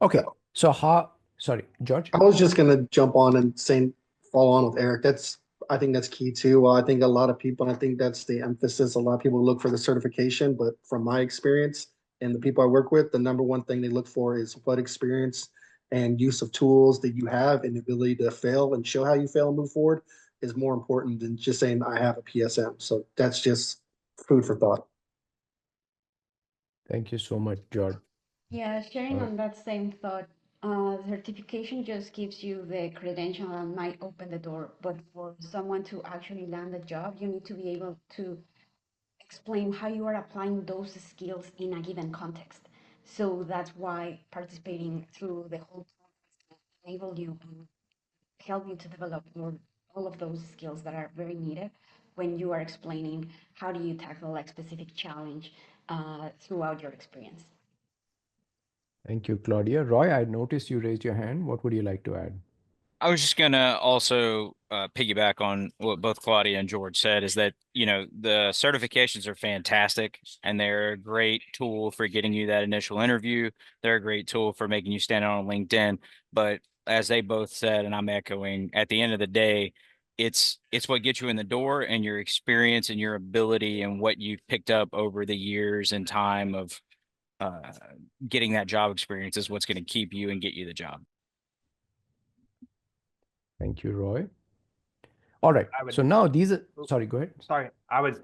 Okay, so sorry, George? I was just gonna jump on and follow on with Eric. I think that's key too. I think a lot of people, and I think that's the emphasis. A lot of people look for the certification, but from my experience and the people I work with, the number one thing they look for is what experience and use of tools that you have and the ability to fail and show how you fail and move forward is more important than just saying I have a PSM. So that's just food for thought. Thank you so much, George. Yeah, sharing on that same thought, certification just gives you the credential and might open the door, but for someone to actually land a job, you need to be able to explain how you are applying those skills in a given context. So that's why participating through the whole process enable you and help you to develop all of those skills that are very needed when you are explaining how do you tackle a specific challenge throughout your experience. Thank you, Claudia. Roy, I noticed you raised your hand. What would you like to add? I was just gonna also piggyback on what both Claudia and George said, is that, the certifications are fantastic and they're a great tool for getting you that initial interview. They're a great tool for making you stand out on LinkedIn. But as they both said, and I'm echoing, at the end of the day, it's what gets you in the door, and your experience and your ability and what you've picked up over the years and time of getting that job experience is what's going to keep you and get you the job. Thank you, Roy. All right. So now these are, sorry, go ahead. Sorry, I was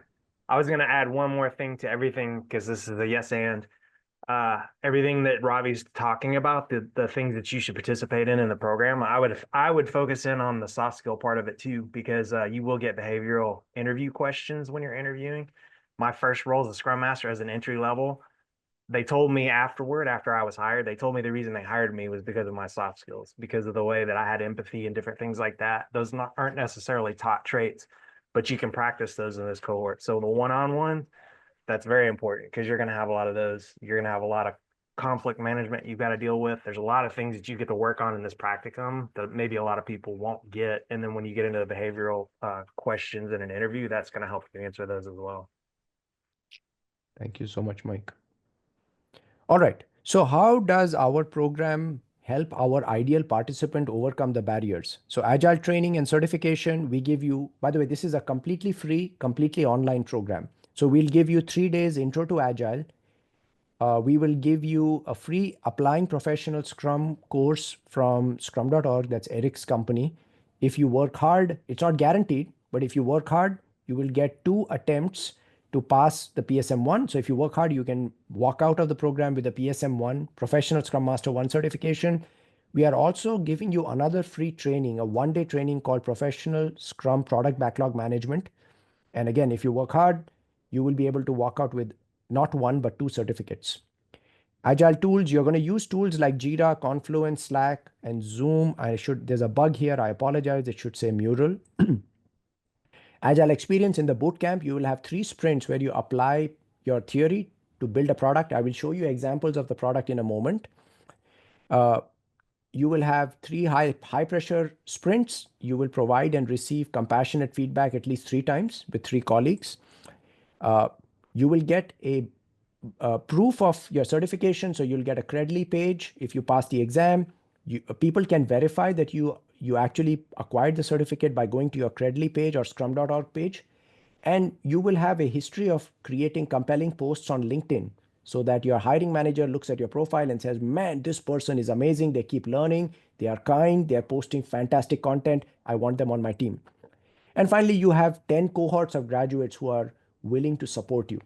going to add one more thing to everything, because this is a yes and. Everything that Robbie's talking about, the things that you should participate in the program, I would focus in on the soft skill part of it too, because you will get behavioral interview questions when you're interviewing. My first role as a Scrum Master as an entry level, they told me after I was hired, they told me the reason they hired me was because of my soft skills, because of the way that I had empathy and different things like that. Those aren't necessarily taught traits, but you can practice those in this cohort. So the one-on-one, that's very important, because you're going to have a lot of those. You're going to have a lot of conflict management you've got to deal with. There's a lot of things that you get to work on in this practicum that maybe a lot of people won't get. And then when you get into the behavioral questions in an interview, that's going to help you answer those as well. Thank you so much, Mike. All right. So how does our program help our ideal participant overcome the barriers. So Agile training and certification, we give you, by the way, this is a completely free, completely online program. So we'll give you 3 days intro to Agile. We will give you a free applying professional Scrum course from scrum.org. That's Eric's company. If you work hard, it's not guaranteed, but if you work hard, you will get 2 attempts to pass the PSM1. So if you work hard, you can walk out of the program with a PSM1, Professional Scrum Master 1 certification. We are also giving you another free training, a 1-day training called Professional Scrum Product Backlog Management. And again, if you work hard, you will be able to walk out with not 1, but 2 certificates. Agile tools, you're going to use tools like Jira, Confluence, Slack, and Zoom. There's a bug here. I apologize. It should say Mural. Agile experience in the bootcamp, you will have 3 sprints where you apply your theory to build a product. I will show you examples of the product in a moment. You will have 3 high pressure sprints. You will provide and receive compassionate feedback at least 3 times with 3 colleagues. You will get a proof of your certification. So you'll get a Credly page. If you pass the exam, people can verify that you actually acquired the certificate by going to your Credly page or scrum.org page. And you will have a history of creating compelling posts on LinkedIn so that your hiring manager looks at your profile and says, man, this person is amazing. They keep learning. They are kind. They're posting fantastic content. I want them on my team. And finally, you have 10 cohorts of graduates who are willing to support you.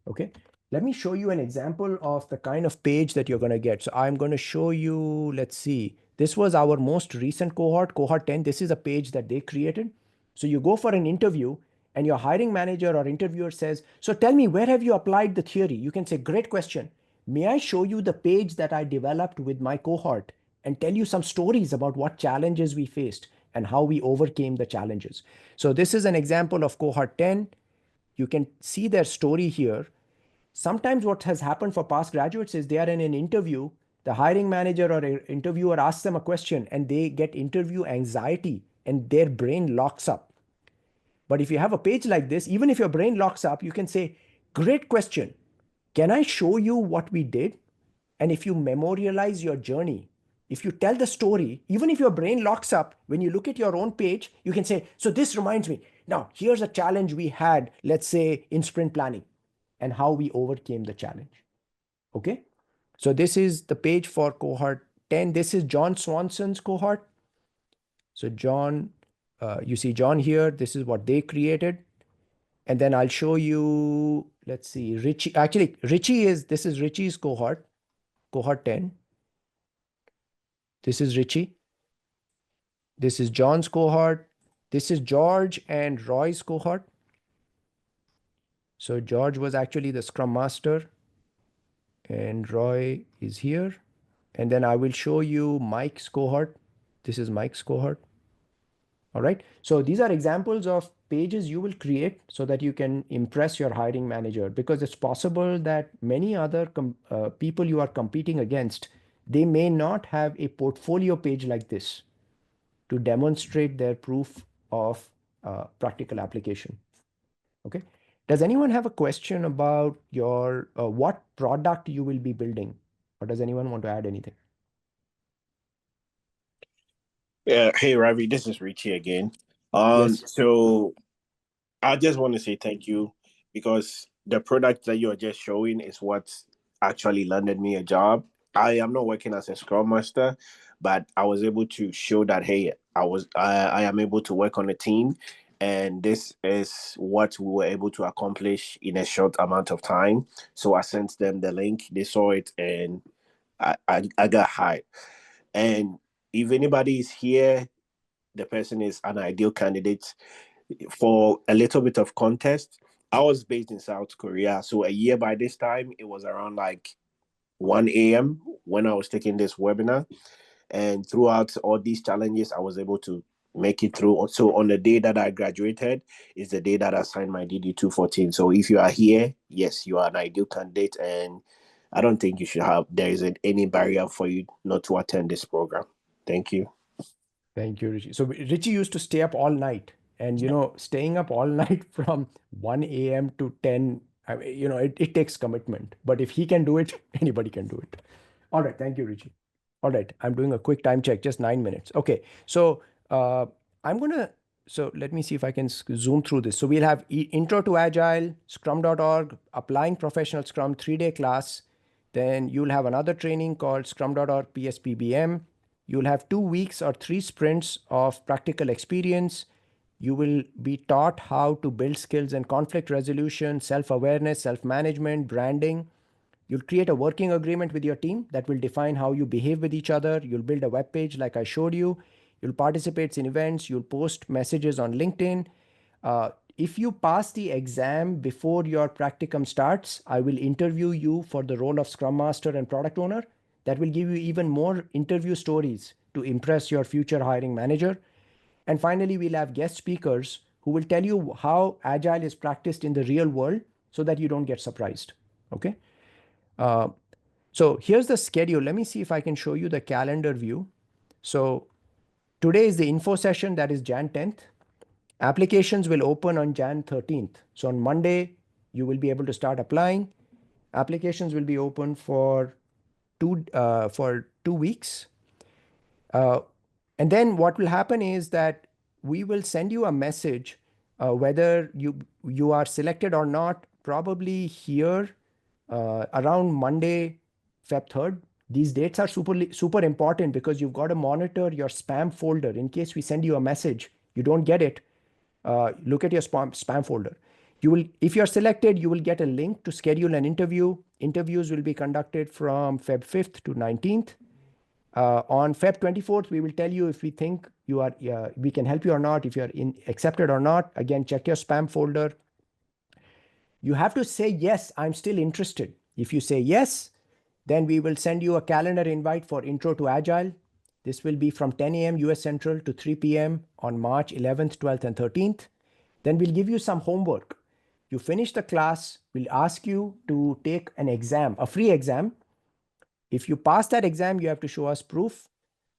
Okay. Let me show you an example of the kind of page that you're going to get. So I'm going to show you, let's see, this was our most recent cohort, cohort 10. This is a page that they created. So you go for an interview and your hiring manager or interviewer says, so tell me, where have you applied the theory? You can say, great question. May I show you the page that I developed with my cohort and tell you some stories about what challenges we faced and how we overcame the challenges? So this is an example of cohort 10. You can see their story here. Sometimes what has happened for past graduates is they are in an interview, the hiring manager or interviewer asks them a question and they get interview anxiety and their brain locks up. But if you have a page like this, even if your brain locks up, you can say, great question. Can I show you what we did? And if you memorialize your journey, if you tell the story, even if your brain locks up, when you look at your own page, you can say, so this reminds me. Now, here's a challenge we had, let's say in sprint planning, and how we overcame the challenge. Okay. So this is the page for cohort 10. This is John Swanson's cohort. So John, you see John here. This is what they created. And then I'll show you, let's see, Richie. Actually, this is Richie's cohort, cohort 10. This is Richie. This is John's cohort. This is George and Roy's cohort. So George was actually the Scrum Master and Roy is here. And then I will show you Mike's cohort. This is Mike's cohort. All right. So these are examples of pages you will create so that you can impress your hiring manager, because it's possible that many other people you are competing against, they may not have a portfolio page like this to demonstrate their proof of practical application. Okay. Does anyone have a question about your what product you will be building, or does anyone want to add anything? Yeah, hey Ravi, this is Richie again. Yes. So I just want to say thank you, because the product that you are just showing is what actually landed me a job. I am not working as a Scrum Master, but I was able to show that hey, I am able to work on a team, and this is what we were able to accomplish in a short amount of time. So I sent them the link, they saw it, and I got hired. And if anybody is here, the person is an ideal candidate. For a little bit of context, I was based in South Korea. So a year by this time, it was around like 1 a.m. when I was taking this webinar. And throughout all these challenges, I was able to make it through. So on the day that I graduated is the day that I signed my DD 214. So if you are here, yes, you are an ideal candidate. And I don't think there isn't any barrier for you not to attend this program. Thank you. Thank you, Richie. So Richie used to stay up all night, and staying up all night from 1 a.m. to 10, I mean, it takes commitment. But if he can do it, anybody can do it. All right. Thank you, Richie. All right, I'm doing a quick time check, just 9 minutes. Okay, so so let me see if I can zoom through this. So we'll have Intro to Agile, Scrum.org, Applying Professional Scrum 3-day class. Then you'll have another training called Scrum.org PSPBM. You'll have 2 weeks or 3 sprints of practical experience. You will be taught how to build skills in conflict resolution, self-awareness, self-management, branding. You'll create a working agreement with your team that will define how you behave with each other. You'll build a web page like I showed you. You'll participate in events. You'll post messages on LinkedIn. If you pass the exam before your practicum starts, I will interview you for the role of Scrum Master and Product Owner. That will give you even more interview stories to impress your future hiring manager. And finally, we'll have guest speakers who will tell you how Agile is practiced in the real world so that you don't get surprised. Okay. So here's the schedule. Let me see if I can show you the calendar view. So today is the info session, that is Jan 10th. Applications will open on Jan 13th. So on Monday, you will be able to start applying. Applications will be open for 2 weeks. And then what will happen is that we will send you a message whether you are selected or not, probably here around Monday, Feb 3rd. These dates are super important because you've got to monitor your spam folder. In case we send you a message, you don't get it, look at your spam folder. If you're selected, you will get a link to schedule an interview. Interviews will be conducted from Feb 5th to 19th. On Feb 24th, we will tell you if we think we can help you or not, if you're accepted or not. Again, check your spam folder. You have to say, yes, I'm still interested. If you say yes, then we will send you a calendar invite for Intro to Agile. This will be from 10 a.m. US Central to 3 p.m. on March 11th, 12th, and 13th. Then we'll give you some homework. You finish the class, we'll ask you to take an exam, a free exam. If you pass that exam, you have to show us proof.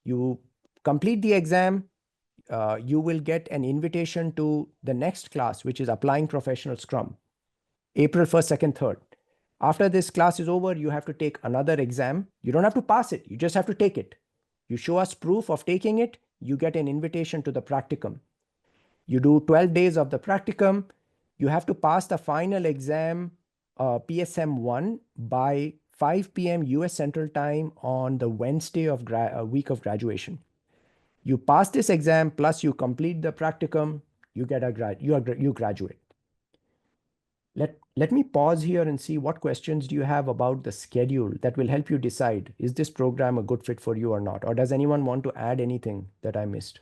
You complete the exam, you will get an invitation to the next class, which is Applying Professional Scrum, April 1st, 2nd, 3rd. After this class is over, you have to take another exam. You don't have to pass it. You just have to take it. You show us proof of taking it. You get an invitation to the practicum. You do 12 days of the practicum. You have to pass the final exam, PSM1, by 5 p.m. US Central Time on the Wednesday of week of graduation. You pass this exam, plus you complete the practicum, you get you graduate. Let me pause here and see what questions do you have about the schedule that will help you decide, is this program a good fit for you or not? Or does anyone want to add anything that I missed?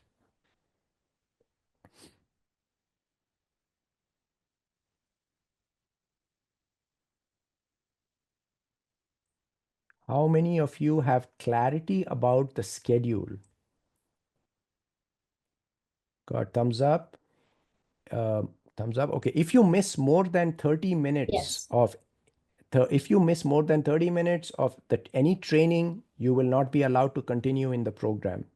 How many of you have clarity about the schedule? Got thumbs up? Thumbs up. Okay. If you miss more than 30 minutes Yes. of if you miss more than 30 minutes of any training, you will not be allowed to continue in the program.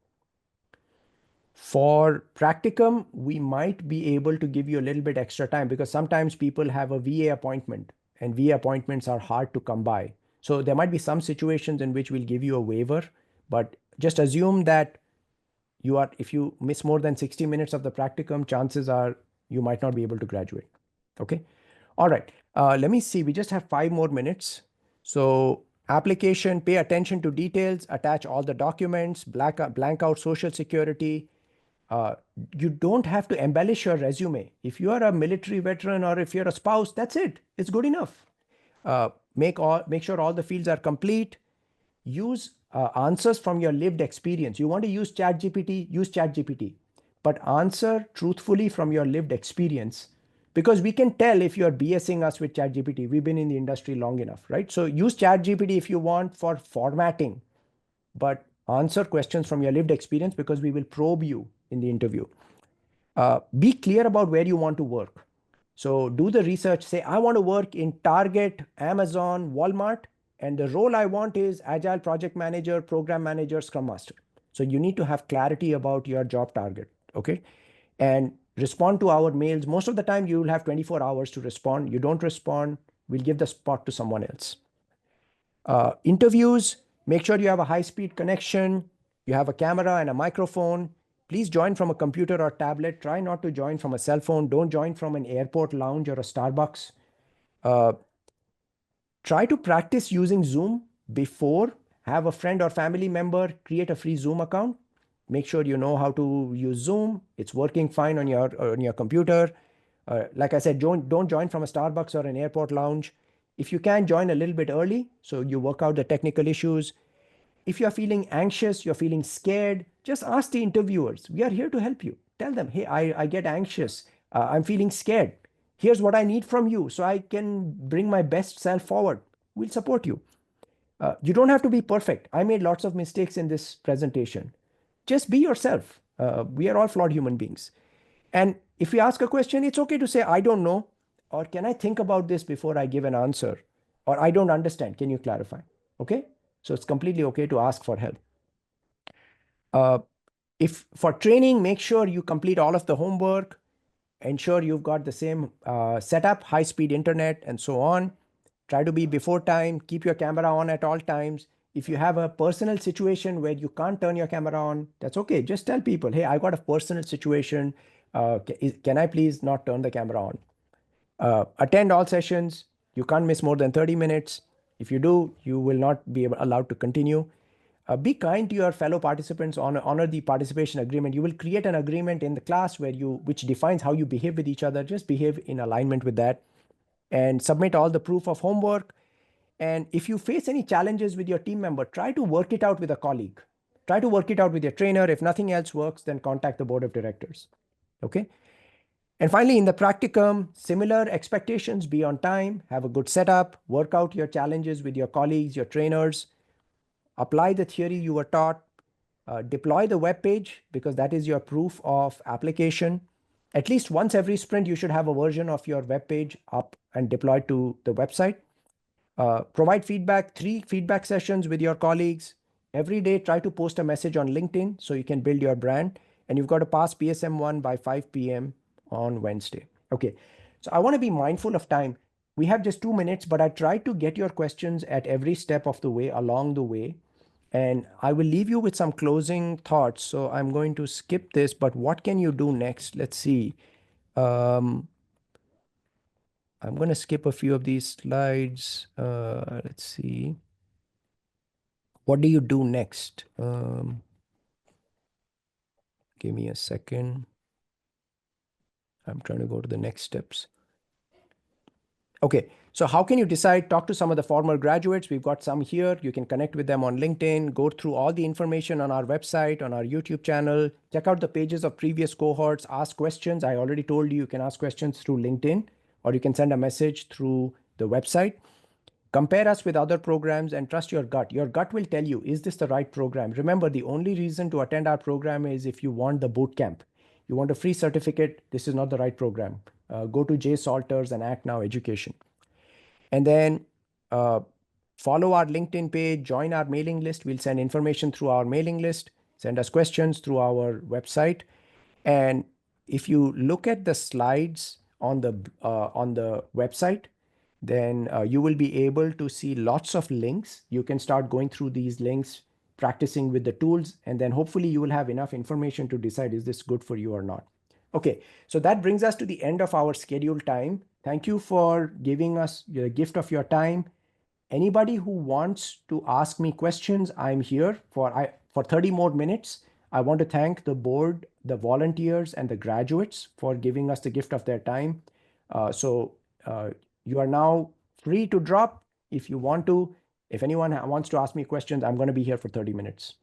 For practicum, we might be able to give you a little bit extra time because sometimes people have a VA appointment and VA appointments are hard to come by. So there might be some situations in which we'll give you a waiver, but just assume that if you miss more than 60 minutes of the practicum, chances are you might not be able to graduate. Okay. All right. Let me see. We just have 5 more minutes. So application, pay attention to details, attach all the documents, blank out Social Security. You don't have to embellish your resume. If you are a military veteran or if you're a spouse, that's it. It's good enough. Make sure all the fields are complete. Use answers from your lived experience. You want to use ChatGPT, use ChatGPT, but answer truthfully from your lived experience, because we can tell if you're BSing us with ChatGPT. We've been in the industry long enough, right? So use ChatGPT if you want for formatting, but answer questions from your lived experience because we will probe you in the interview. Be clear about where you want to work. So do the research, say, I want to work in Target, Amazon, Walmart, and the role I want is Agile Project Manager, Program Manager, Scrum Master. So you need to have clarity about your job target, okay? And respond to our mails. Most of the time you will have 24 hours to respond. You don't respond, we'll give the spot to someone else. Interviews, Make sure you have a high-speed connection, you have a camera and a microphone. Please join from a computer or tablet. Try not to join from a cell phone. Don't join from an airport lounge or a Starbucks. Try to practice using Zoom before. Have a friend or family member create a free Zoom account. Make sure you know how to use Zoom. It's working fine on your computer. Like I said, don't join from a Starbucks or an airport lounge. If you can, join a little bit early so you work out the technical issues. If you're feeling anxious, you're feeling scared, just ask the interviewers. We are here to help you. Tell them, hey, I get anxious. I'm feeling scared. Here's what I need from you so I can bring my best self forward. We'll support you. You don't have to be perfect. I made lots of mistakes in this presentation. Just be yourself. We are all flawed human beings. And if you ask a question, it's okay to say, I don't know, or can I think about this before I give an answer, or I don't understand. Can you clarify? Okay? So it's completely okay to ask for help. If for training, make sure you complete all of the homework, ensure you've got the same setup, high-speed internet, and so on. Try to be before time, keep your camera on at all times. If you have a personal situation where you can't turn your camera on, that's okay. Just tell people, hey, I got a personal situation. Can I please not turn the camera on? Attend all sessions. You can't miss more than 30 minutes. If you do, you will not be allowed to continue. Be kind to your fellow participants, honor the participation agreement. You will create an agreement in the class which defines how you behave with each other. Just behave in alignment with that and submit all the proof of homework. And if you face any challenges with your team member, try to work it out with a colleague. Try to work it out with your trainer. If nothing else works, then contact the board of directors. Okay. And finally, in the practicum, similar expectations: be on time, have a good setup, work out your challenges with your colleagues, your trainers, apply the theory you were taught, deploy the web page because that is your proof of application. At least once every sprint, you should have a version of your web page up and deployed to the website. Provide feedback, 3 feedback sessions with your colleagues. Every day, try to post a message on LinkedIn so you can build your brand. And you've got to pass PSM1 by 5 p.m. on Wednesday. Okay, so I want to be mindful of time. We have just 2 minutes, but I tried to get your questions at every step of the way, along the way. And I will leave you with some closing thoughts. So I'm going to skip this, but what can you do next? Let's see. I'm going to skip a few of these slides. Let's see. What do you do next? Give me a second. I'm trying to go to the next steps. Okay, so how can you decide? Talk to some of the former graduates. We've got some here. You can connect with them on LinkedIn, go through all the information on our website, on our YouTube channel, check out the pages of previous cohorts, ask questions. I already told you can ask questions through LinkedIn, or you can send a message through the website. Compare us with other programs and trust your gut. Your gut will tell you, is this the right program? Remember, the only reason to attend our program is if you want the boot camp. You want a free certificate, this is not the right program. Go to Jay Salters and Act Now Education. And then follow our LinkedIn page, join our mailing list. We'll send information through our mailing list, send us questions through our website. And if you look at the slides on the website, then you will be able to see lots of links. You can start going through these links, practicing with the tools, and then hopefully you will have enough information to decide, is this good for you or not? Okay, so that brings us to the end of our scheduled time. Thank you for giving us the gift of your time. Anybody who wants to ask me questions, I'm here for 30 more minutes. I want to thank the board, the volunteers, and the graduates for giving us the gift of their time. You are now free to drop if you want to. If anyone wants to ask me questions, I'm going to be here for 30 minutes.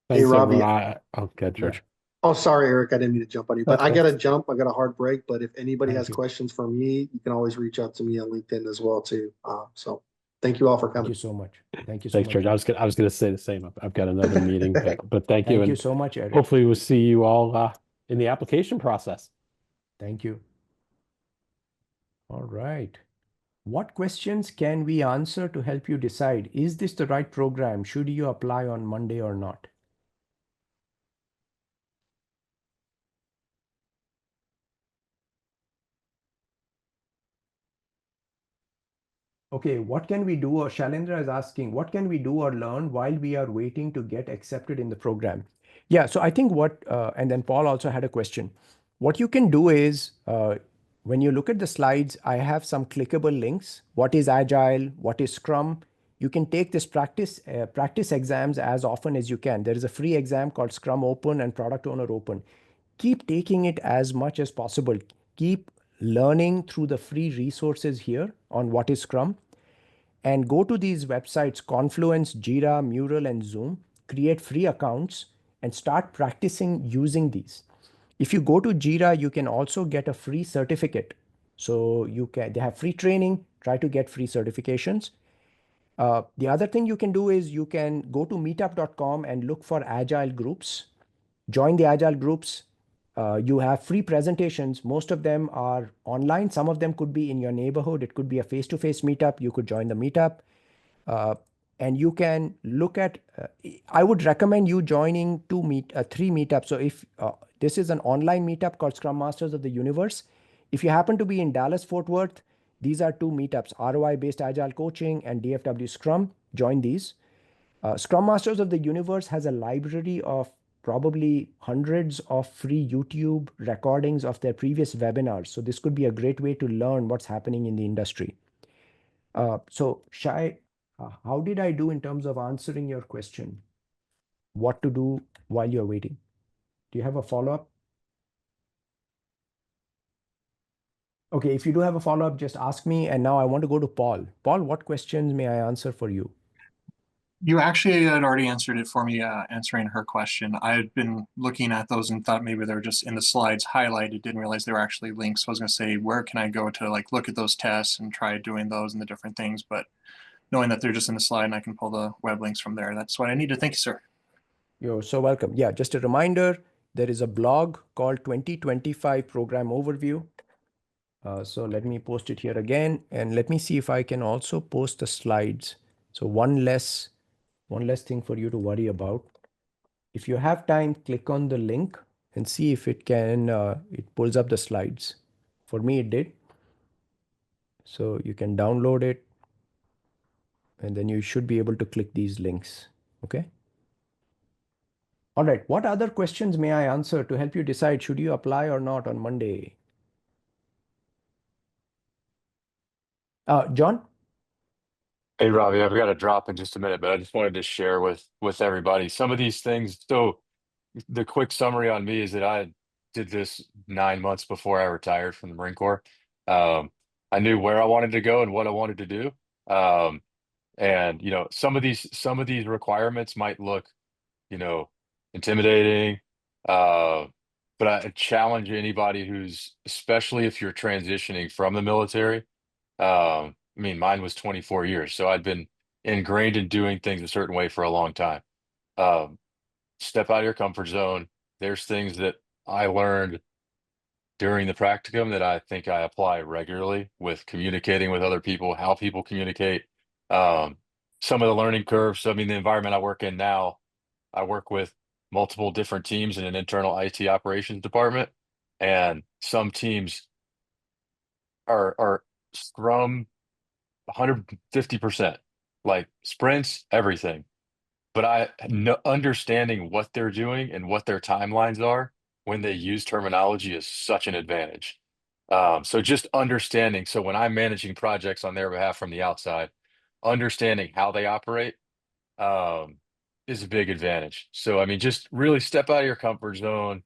Hey, Thanks, Robbie. everyone. Good, George. Oh, sorry, Eric. I didn't mean to jump on you, but That's I got to okay. jump. I got a hard break. But if anybody Thank has you. questions for me, you can always reach out to me on LinkedIn as well too. So thank you all for Thank coming. you so much. Thank you so Thanks, much. George. I was gonna say the same. I've got another meeting, but thank you. Thank you And so much, Eric. hopefully we'll see you all in the application process. Thank you. All right. What questions can we answer to help you decide, is this the right program? Should you apply on Monday or not? Okay, what can we do? Or Shalendra is asking, what can we do or learn while we are waiting to get accepted in the program? Yeah, so I think and then Paul also had a question. What you can do is, when you look at the slides, I have some clickable links. What is Agile? What is Scrum? You can take this practice exams as often as you can. There is a free exam called Scrum Open and Product Owner Open. Keep taking it as much as possible. Keep learning through the free resources here on what is Scrum, and go to these websites, Confluence, Jira, Mural, and Zoom, create free accounts and start practicing using these. If you go to Jira, you can also get a free certificate. So they have free training, try to get free certifications. The other thing you can do is you can go to meetup.com and look for agile groups. Join the agile groups. You have free presentations. Most of them are online. Some of them could be in your neighborhood. It could be a face-to-face meetup. You could join the meetup. And you can look at, I would recommend you joining three meetups. So if this is an online meetup called Scrum Masters of the Universe, if you happen to be in Dallas, Fort Worth, these are two meetups, ROI-based Agile Coaching and DFW Scrum. Join these. Scrum Masters of the Universe has a library of probably hundreds of free YouTube recordings of their previous webinars. So this could be a great way to learn what's happening in the industry. So Shai, how did I do in terms of answering your question? What to do while you're waiting? Do you have a follow-up? Okay, if you do have a follow-up, just ask me. And now I want to go to Paul. Paul, what questions may I answer for you? You actually had already answered it for me, answering her question. I had been looking at those and thought maybe they were just in the slides highlighted, didn't realize they were actually links. So I was going to say, where can I go to like look at those tests and try doing those and the different things? But knowing that they're just in the slide and I can pull the web links from there, that's what I need to. Thank you, sir. You're so welcome. Yeah, just a reminder, there is a blog called 2025 Program Overview. So let me post it here again, and let me see if I can also post the slides. So one less thing for you to worry about. If you have time, click on the link and see if it pulls up the slides. For me, it did. So you can download it, and then you should be able to click these links. Okay. All right. What other questions may I answer to help you decide should you apply or not on Monday? John? Hey, Robbie, I've got to drop in just a minute, but I just wanted to share with everybody some of these things. So the quick summary on me is that I did this 9 months before I retired from the Marine Corps. I knew where I wanted to go and what I wanted to do. And some of these requirements might look, intimidating. But I challenge anybody especially if you're transitioning from the military. I mean, mine was 24 years, so I'd been ingrained in doing things a certain way for a long time. Um, Step out of your comfort zone. There's things that I learned during the practicum that I think I apply regularly with communicating with other people, how people communicate. Some of the learning curves. So, I mean, the environment I work in now, I work with multiple different teams in an internal IT operations department, and some teams are Scrum 150%, like sprints, everything. But understanding what they're doing and what their timelines are when they use terminology is such an advantage. So just understanding. So when I'm managing projects on their behalf from the outside, understanding how they operate um, is a big advantage. So, I mean, just really step out of your comfort zone,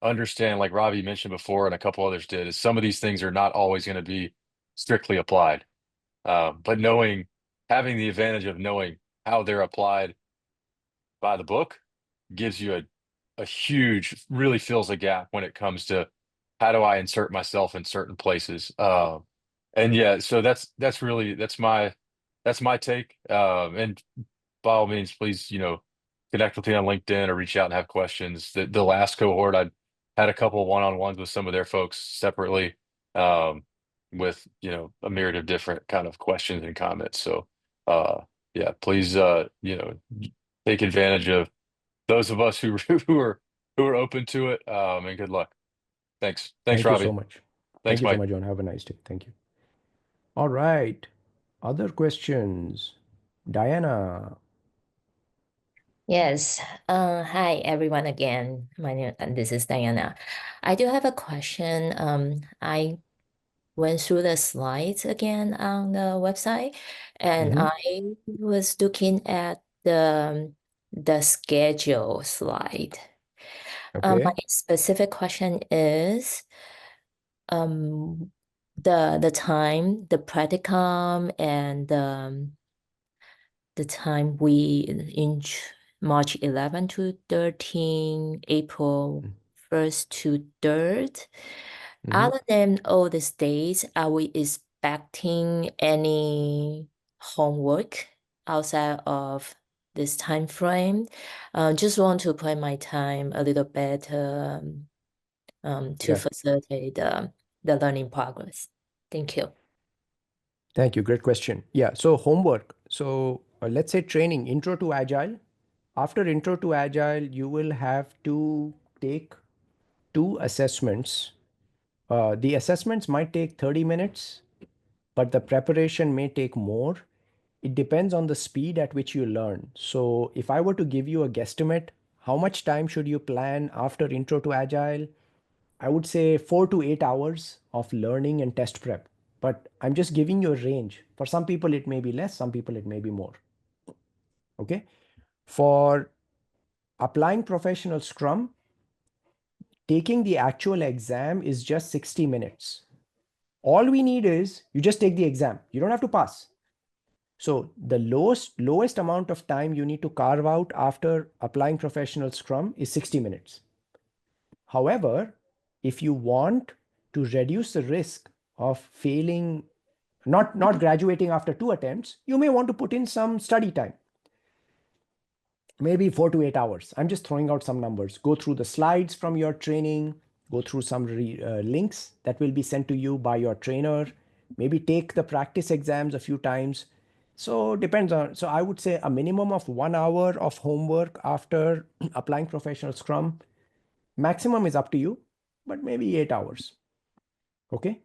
understand, like Robbie mentioned before, and a couple others did, is some of these things are not always going to be strictly applied. But having the advantage of knowing how they're applied by the book gives you a huge, really fills a gap when it comes to how do I insert myself in certain places. And yeah, so that's my take. And by all means, please, connect with me on LinkedIn or reach out and have questions. The last cohort, I had a couple one-on-ones with some of their folks separately, with a myriad of different kind of questions and comments. So yeah, please take advantage of those of us who who are open to it. And good luck. Thanks, Thank you so Robbie. much. Thanks, Thank you so Mike. much, John. Have a nice day. Thank you. All right. Other questions? Diana. Yes. Hi everyone again. This is Diana. I do have a question. I went through the slides again on the website, and Mhm. I was looking at the schedule slide. My Okay. specific question is the time, the practicum, and the time we in March 11 to 13, April 1st to 3rd. Other than all these days, are we expecting any homework outside of this time frame? Just want to plan my time a little better to Yeah. facilitate the learning progress. Thank you. Thank you. Great question. Yeah. So homework. So let's say training, intro to agile. After intro to agile, you will have to take 2 assessments. The assessments might take 30 minutes, but the preparation may take more. It depends on the speed at which you learn. So if I were to give you a guesstimate, how much time should you plan after intro to agile? I would say 4 to 8 hours of learning and test prep. But I'm just giving you a range. For some people, it may be less, some people, it may be more. Okay. For applying professional Scrum, taking the actual exam is just 60 minutes. All we need is you just take the exam. You don't have to pass. So the lowest amount of time you need to carve out after applying professional Scrum is 60 minutes. However, if you want to reduce the risk of failing, not graduating after 2 attempts, you may want to put in some study time. Maybe 4 to 8 hours. I'm just throwing out some numbers. Go through the slides from your training, go through some links that will be sent to you by your trainer, maybe take the practice exams a few times. So depends on, so I would say a minimum of 1 hour of homework after applying professional Scrum. Maximum is up to you, but maybe 8 hours. Okay.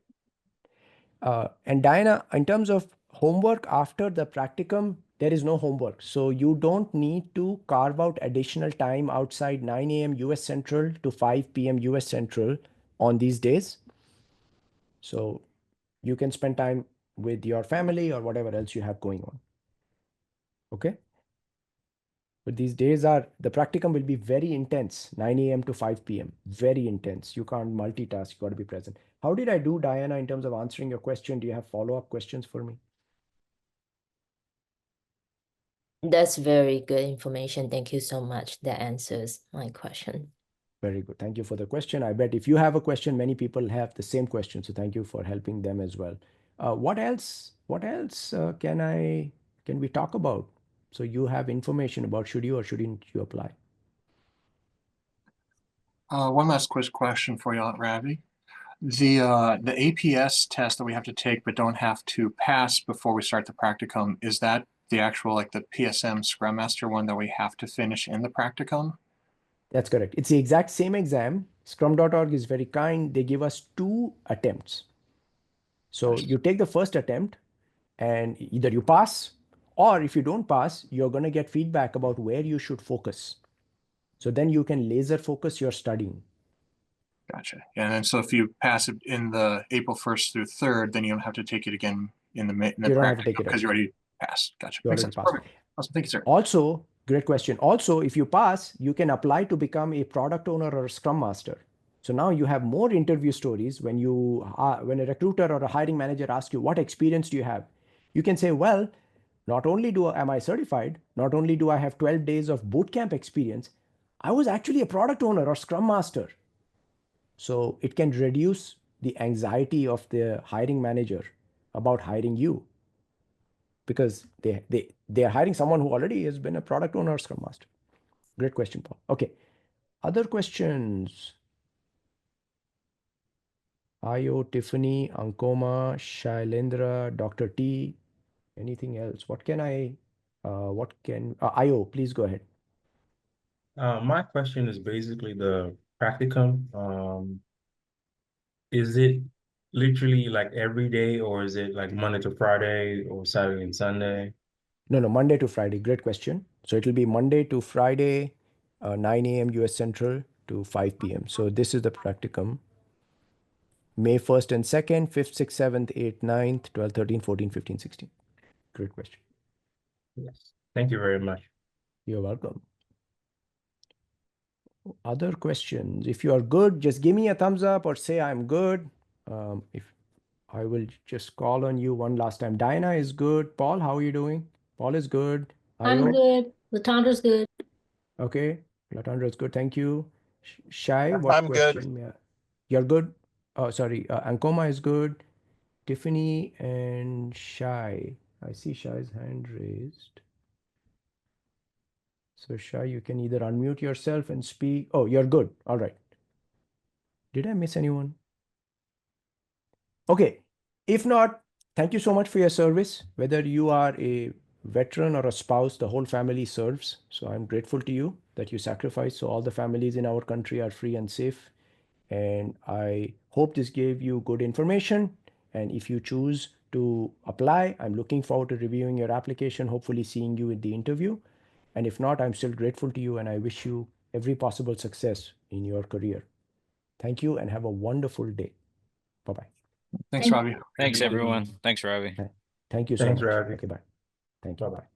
And Diana, in terms of homework after the practicum, there is no homework. So you don't need to carve out additional time outside 9 a.m. US Central to 5 p.m. US Central on these days. So you can spend time with your family or whatever else you have going on. Okay. But these days are, the practicum will be very intense, 9 a.m. to 5 p.m. Very intense. You can't multitask, you got to be present. How did I do, Diana, in terms of answering your question? Do you have follow-up questions for me? That's very good information. Thank you so much. That answers my question. Very good. Thank you for the question. I bet if you have a question, many people have the same question. So thank you for helping them as well. What else? What else can we talk about? So you have information about should you or shouldn't you apply? One last quick question for you, Ravi. The APS test that we have to take but don't have to pass before we start the practicum, is that the actual, like the PSM Scrum Master one that we have to finish in the practicum? That's correct. It's the exact same exam. Scrum.org is very kind. They give us 2 attempts. So you take the first attempt and either you pass, or if you don't pass, you're going to get feedback about where you should focus. So then you can laser focus your studying. Gotcha. And then so if you pass it in the April 1st through 3rd, then you don't have to take it again in the You don't have to take practicum it because again. you already passed. Gotcha. You Makes already sense. passed. Perfect. Awesome. Thank you, sir. Also, great question. Also, if you pass, you can apply to become a product owner or a scrum master. So now you have more interview stories when when a recruiter or a hiring manager asks you, what experience do you have? You can say, well, not only am I certified, not only do I have 12 days of bootcamp experience, I was actually a product owner or scrum master. So it can reduce the anxiety of the hiring manager about hiring you, because they are hiring someone who already has been a product owner or scrum master. Great question, Paul. Okay. Other questions? Ayo, Tiffany, Ankoma, Shailendra, Dr. T. Anything else? Ayo, please go ahead. My question is basically the practicum. Is it literally like every day, or is it like Monday to Friday or Saturday and Sunday? No, Monday to Friday. Great question. So it'll be Monday to Friday, 9 a.m. US Central to 5 p.m. So this is the practicum. May 1st and 2nd, 5th, 6th, 7th, 8th, 9th, 12th, 13th, 14th, 15th, 16th. Great question. Yes. Thank you very much. You're welcome. Other questions? If you are good, just give me a thumbs up or say I'm good. If I will just call on you one last time. Diana is good. Paul, how are you doing? Paul is good. I'm good. Latandra's good. Okay. Latandra is good. Thank you. Shai, what I'm good. question? You're good. Oh, sorry. Ankoma is good. Tiffany and Shai. I see Shai's hand raised. So Shai, you can either unmute yourself and speak. Oh, you're good. All right. Did I miss anyone? Okay. If not, thank you so much for your service. Whether you are a veteran or a spouse, the whole family serves. So I'm grateful to you that you sacrificed so all the families in our country are free and safe. And I hope this gave you good information. And if you choose to apply, I'm looking forward to reviewing your application, hopefully seeing you in the interview. And if not, I'm still grateful to you and I wish you every possible success in your career. Thank you and have a wonderful day. Bye-bye. Thanks, Ravi. Thanks, everyone. Thanks, Ravi. Thank you so Thanks, much. Ravi. Okay, bye. Thank you. Bye-bye. Bye.